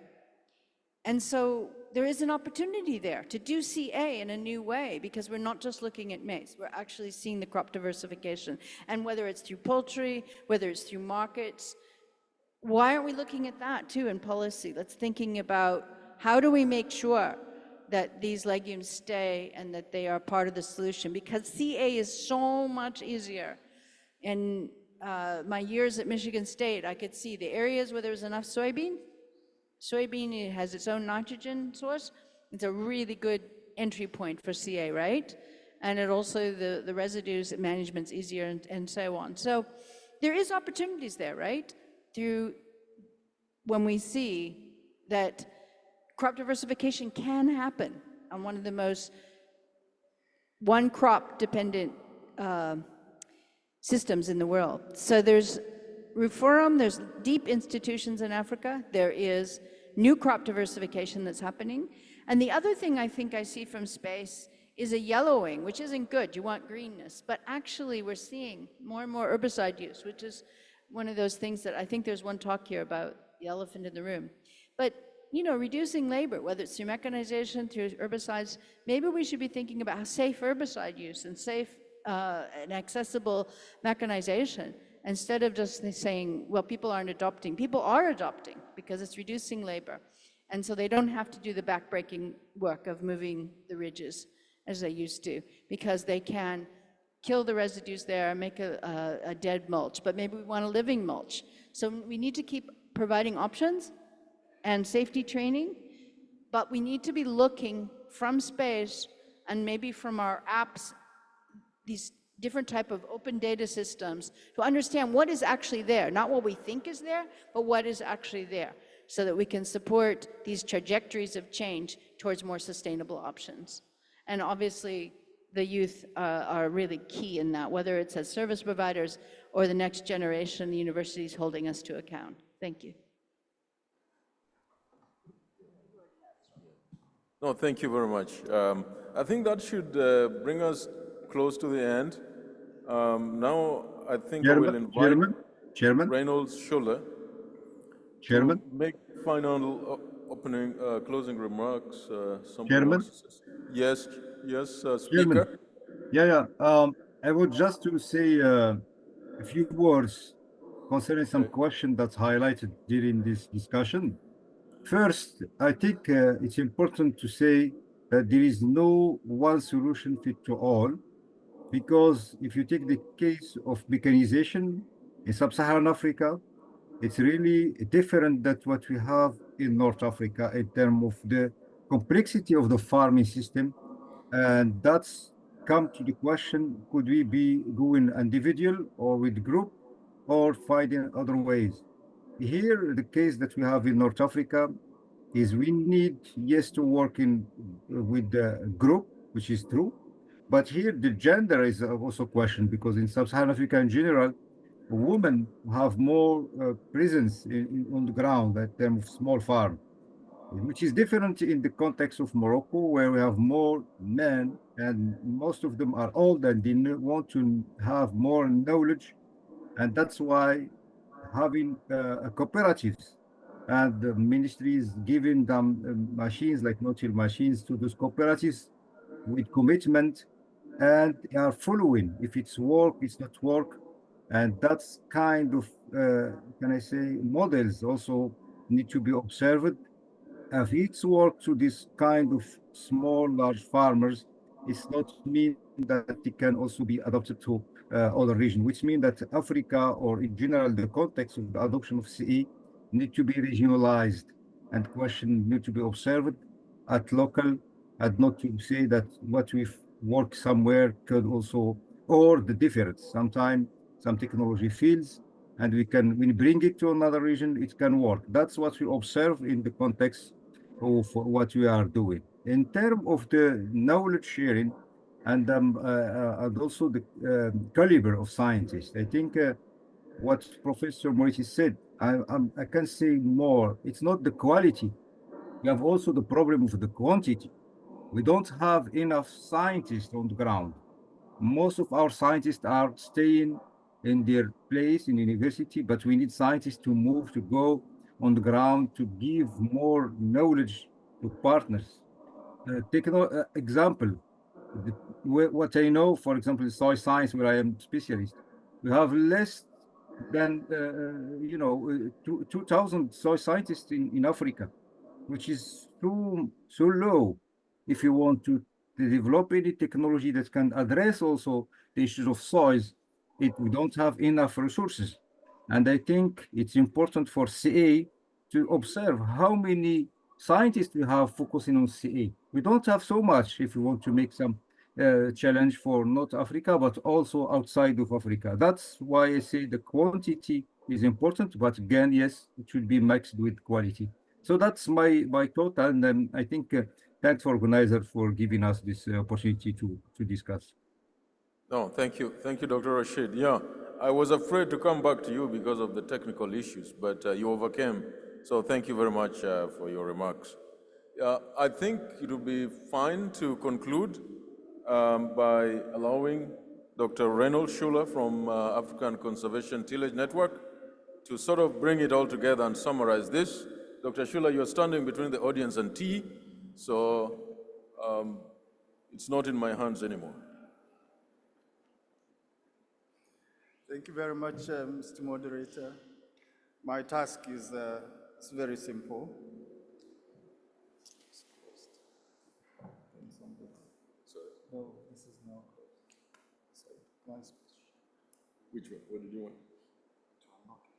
And so there is an opportunity there to do CA in a new way, because we're not just looking at maize, we're actually seeing the crop diversification. And whether it's through poultry, whether it's through markets, why aren't we looking at that too in policy? Let's thinking about how do we make sure that these legumes stay and that they are part of the solution, because CA is so much easier. In my years at Michigan State, I could see the areas where there was enough soybean, it has its own nitrogen source. It's a really good entry point for CA, right? And it also, the residues management's easier and so on. So there is opportunities there, right? When we see that crop diversification can happen on one of the most one crop dependent systems in the world. So there's Reforum, there's deep institutions in Africa, there is new crop diversification that's happening. And the other thing I think I see from space is a yellowing, which isn't good, you want greenness, but actually we're seeing more and more herbicide use, which is one of those things that I think there's one talk here about the elephant in the room. But you know, reducing labor, whether it's through mechanization, through herbicides, maybe we should be thinking about safe herbicide use and safe and accessible mechanization, instead of just saying, well, people aren't adopting. People are adopting because it's reducing labor. And so they don't have to do the backbreaking work of moving the ridges as they used to, because they can kill the residues there and make a dead mulch. But maybe we want a living mulch. So we need to keep providing options and safety training, but we need to be looking from space and maybe from our apps, these different type of open data systems, to understand what is actually there, not what we think is there, but what is actually there, so that we can support these trajectories of change towards more sustainable options. And obviously, the youth are really key in that, whether it's as service providers or the next generation, the universities holding us to account. Thank you. No, thank you very much. I think that should bring us close to the end. Now I think I will Chairman, invite Chairman, Reynolds Schuller to Chairman, make final opening, closing remarks. Somebody Chairman, wants to say? Yes, yes, Chairman. Speaker. Yeah. I would just to say a few words concerning some Okay. question that's highlighted during this discussion. First, I think it's important to say that there is no one solution fit to all, because if you take the case of mechanization in sub-Saharan Africa, it's really different than what we have in North Africa in terms of the complexity of the farming system. And that's come to the question, could we be going individual or with group or finding other ways? Here, the case that we have in North Africa is we need, yes, to work in with the group, which is true. But here the gender is also a question, because in Sub-Saharan Africa in general, women have more presence on the ground in terms of small farm, which is different in the context of Morocco, where we have more men and most of them are old and they want to have more knowledge. And that's why having cooperatives and the ministries giving them machines like no-till machines to those cooperatives with commitment, and are following if it's work, it's not work. And that's kind of, can I say, models also need to be observed. If it's work to this kind of small, large farmers, it's not mean that it can also be adopted to other regions, which means that Africa or in general, the context of the adoption of CE need to be regionalized, and question need to be observed at local, and not to say that what we've worked somewhere could also, or the difference. Sometimes some technology fails, and when we bring it to another region, it can work. That's what we observe in the context of what we are doing. In terms of the knowledge sharing and also the caliber of scientists, I think what Professor Morisi said, I can say more. It's not the quality. We have also the problem of the quantity. We don't have enough scientists on the ground. Most of our scientists are staying in their place in university, but we need scientists to move, to go on the ground, to give more knowledge to partners. Take an example. What I know, for example, in soil science, where I am specialist, we have less than 2,000 soil scientists in Africa, which is so low. If you want to develop any technology that can address also the issues of soils, we don't have enough resources. And I think it's important for CA to observe how many scientists we have focusing on CA. We don't have so much if we want to make some challenge for North Africa, but also outside of Africa. That's why I say the quantity is important, but again, yes, it should be mixed with quality. So that's my thought, and I think thanks for organizer for giving us this opportunity to discuss. No, thank you. Thank you, Dr. Rashid. Yeah, I was afraid to come back to you because of the technical issues, but you overcame. So thank you very much for your remarks. I think it would be fine to conclude by allowing Dr. Reynolds Schuller from African Conservation Tillage Network to sort of bring it all together and summarize this. Dr. Schuller, you're standing between the audience and tea, so it's not in my hands anymore. Thank you very much, Mr. Moderator. My task is it's very simple. No, this is now closed. Which one? What did you want? To unlock it.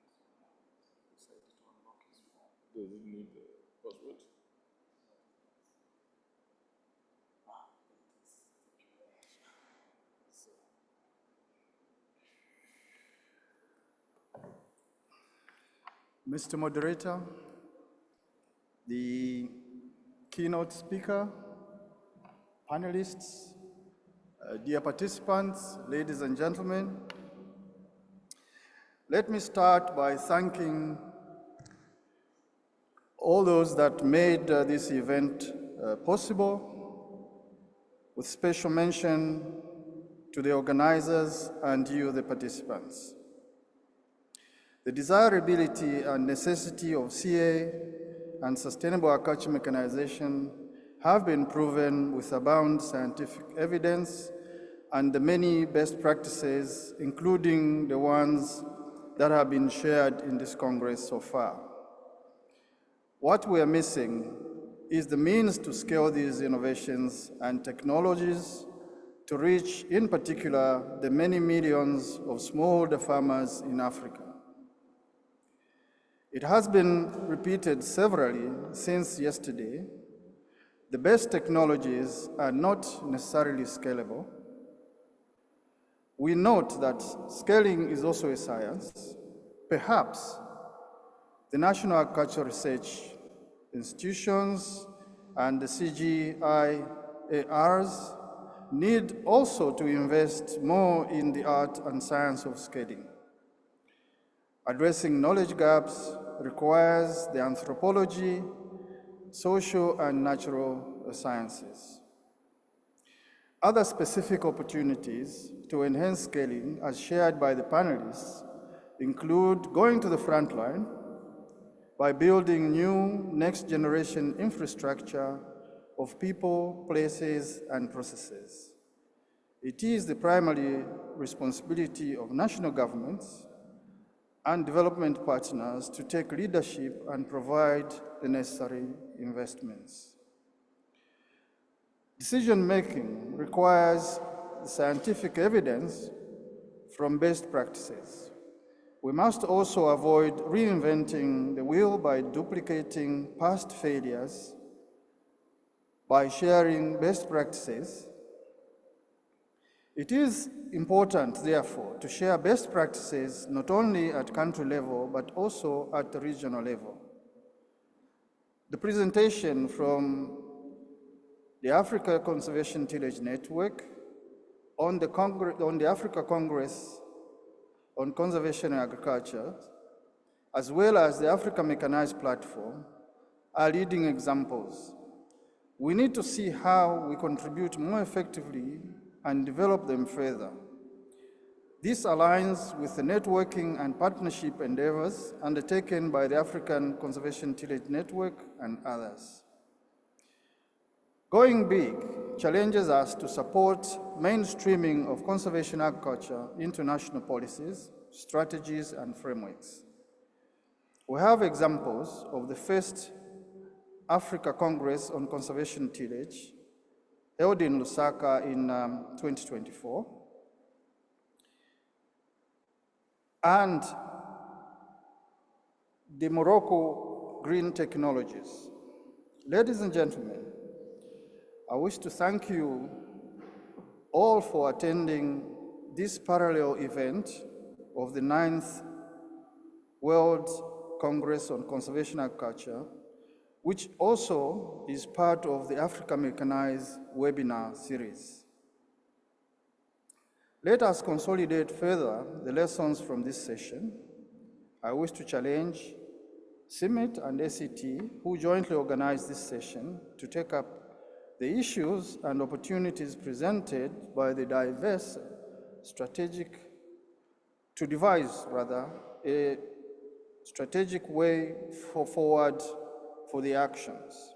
Decided to unlock his phone. Does it need the password? Mr. Moderator, the keynote speaker, panelists, dear participants, ladies and gentlemen, let me start by thanking all those that made this event possible, with special mention to the organizers and you, the participants. The desirability and necessity of CA and sustainable agriculture mechanization have been proven with abound scientific evidence and the many best practices, including the ones that have been shared in this Congress so far. What we are missing is the means to scale these innovations and technologies to reach, in particular, the many millions of smallholder farmers in Africa. It has been repeated severally since yesterday. The best technologies are not necessarily scalable. We note that scaling is also a science. Perhaps the National Agricultural Research Institutions and the CGIARs need also to invest more in the art and science of scaling. Addressing knowledge gaps requires the anthropology, social and natural sciences. Other specific opportunities to enhance scaling, as shared by the panelists, include going to the front line by building new next-generation infrastructure of people, places, and processes. It is the primary responsibility of national governments and development partners to take leadership and provide the necessary investments. Decision-making requires scientific evidence from best practices. We must also avoid reinventing the wheel by duplicating past failures. By sharing best practices, it is important, therefore, to share best practices not only at country level, but also at the regional level. The presentation from the Africa Conservation Tillage Network on the Africa Congress on Conservation and Agriculture, as well as the Africa Mechanized Platform, are leading examples. We need to see how we contribute more effectively and develop them further. This aligns with the networking and partnership endeavors undertaken by the African Conservation Tillage Network and others. Going big challenges us to support mainstreaming of conservation agriculture into national policies, strategies, and frameworks. We have examples of the first Africa Congress on Conservation Tillage, held in Lusaka in 2024, and the Morocco Green Technologies. Ladies and gentlemen, I wish to thank you all for attending this parallel event of the 9th World Congress on Conservation Agriculture, which also is part of the Africa Mechanized webinar series. Let us consolidate further the lessons from this session. I wish to challenge CIMMYT and ACT, who jointly organized this session, to take up the issues and opportunities presented by the diverse to devise a strategic way forward for the actions.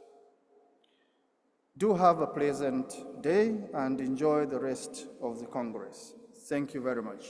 Do have a pleasant day and enjoy the rest of the Congress. Thank you very much.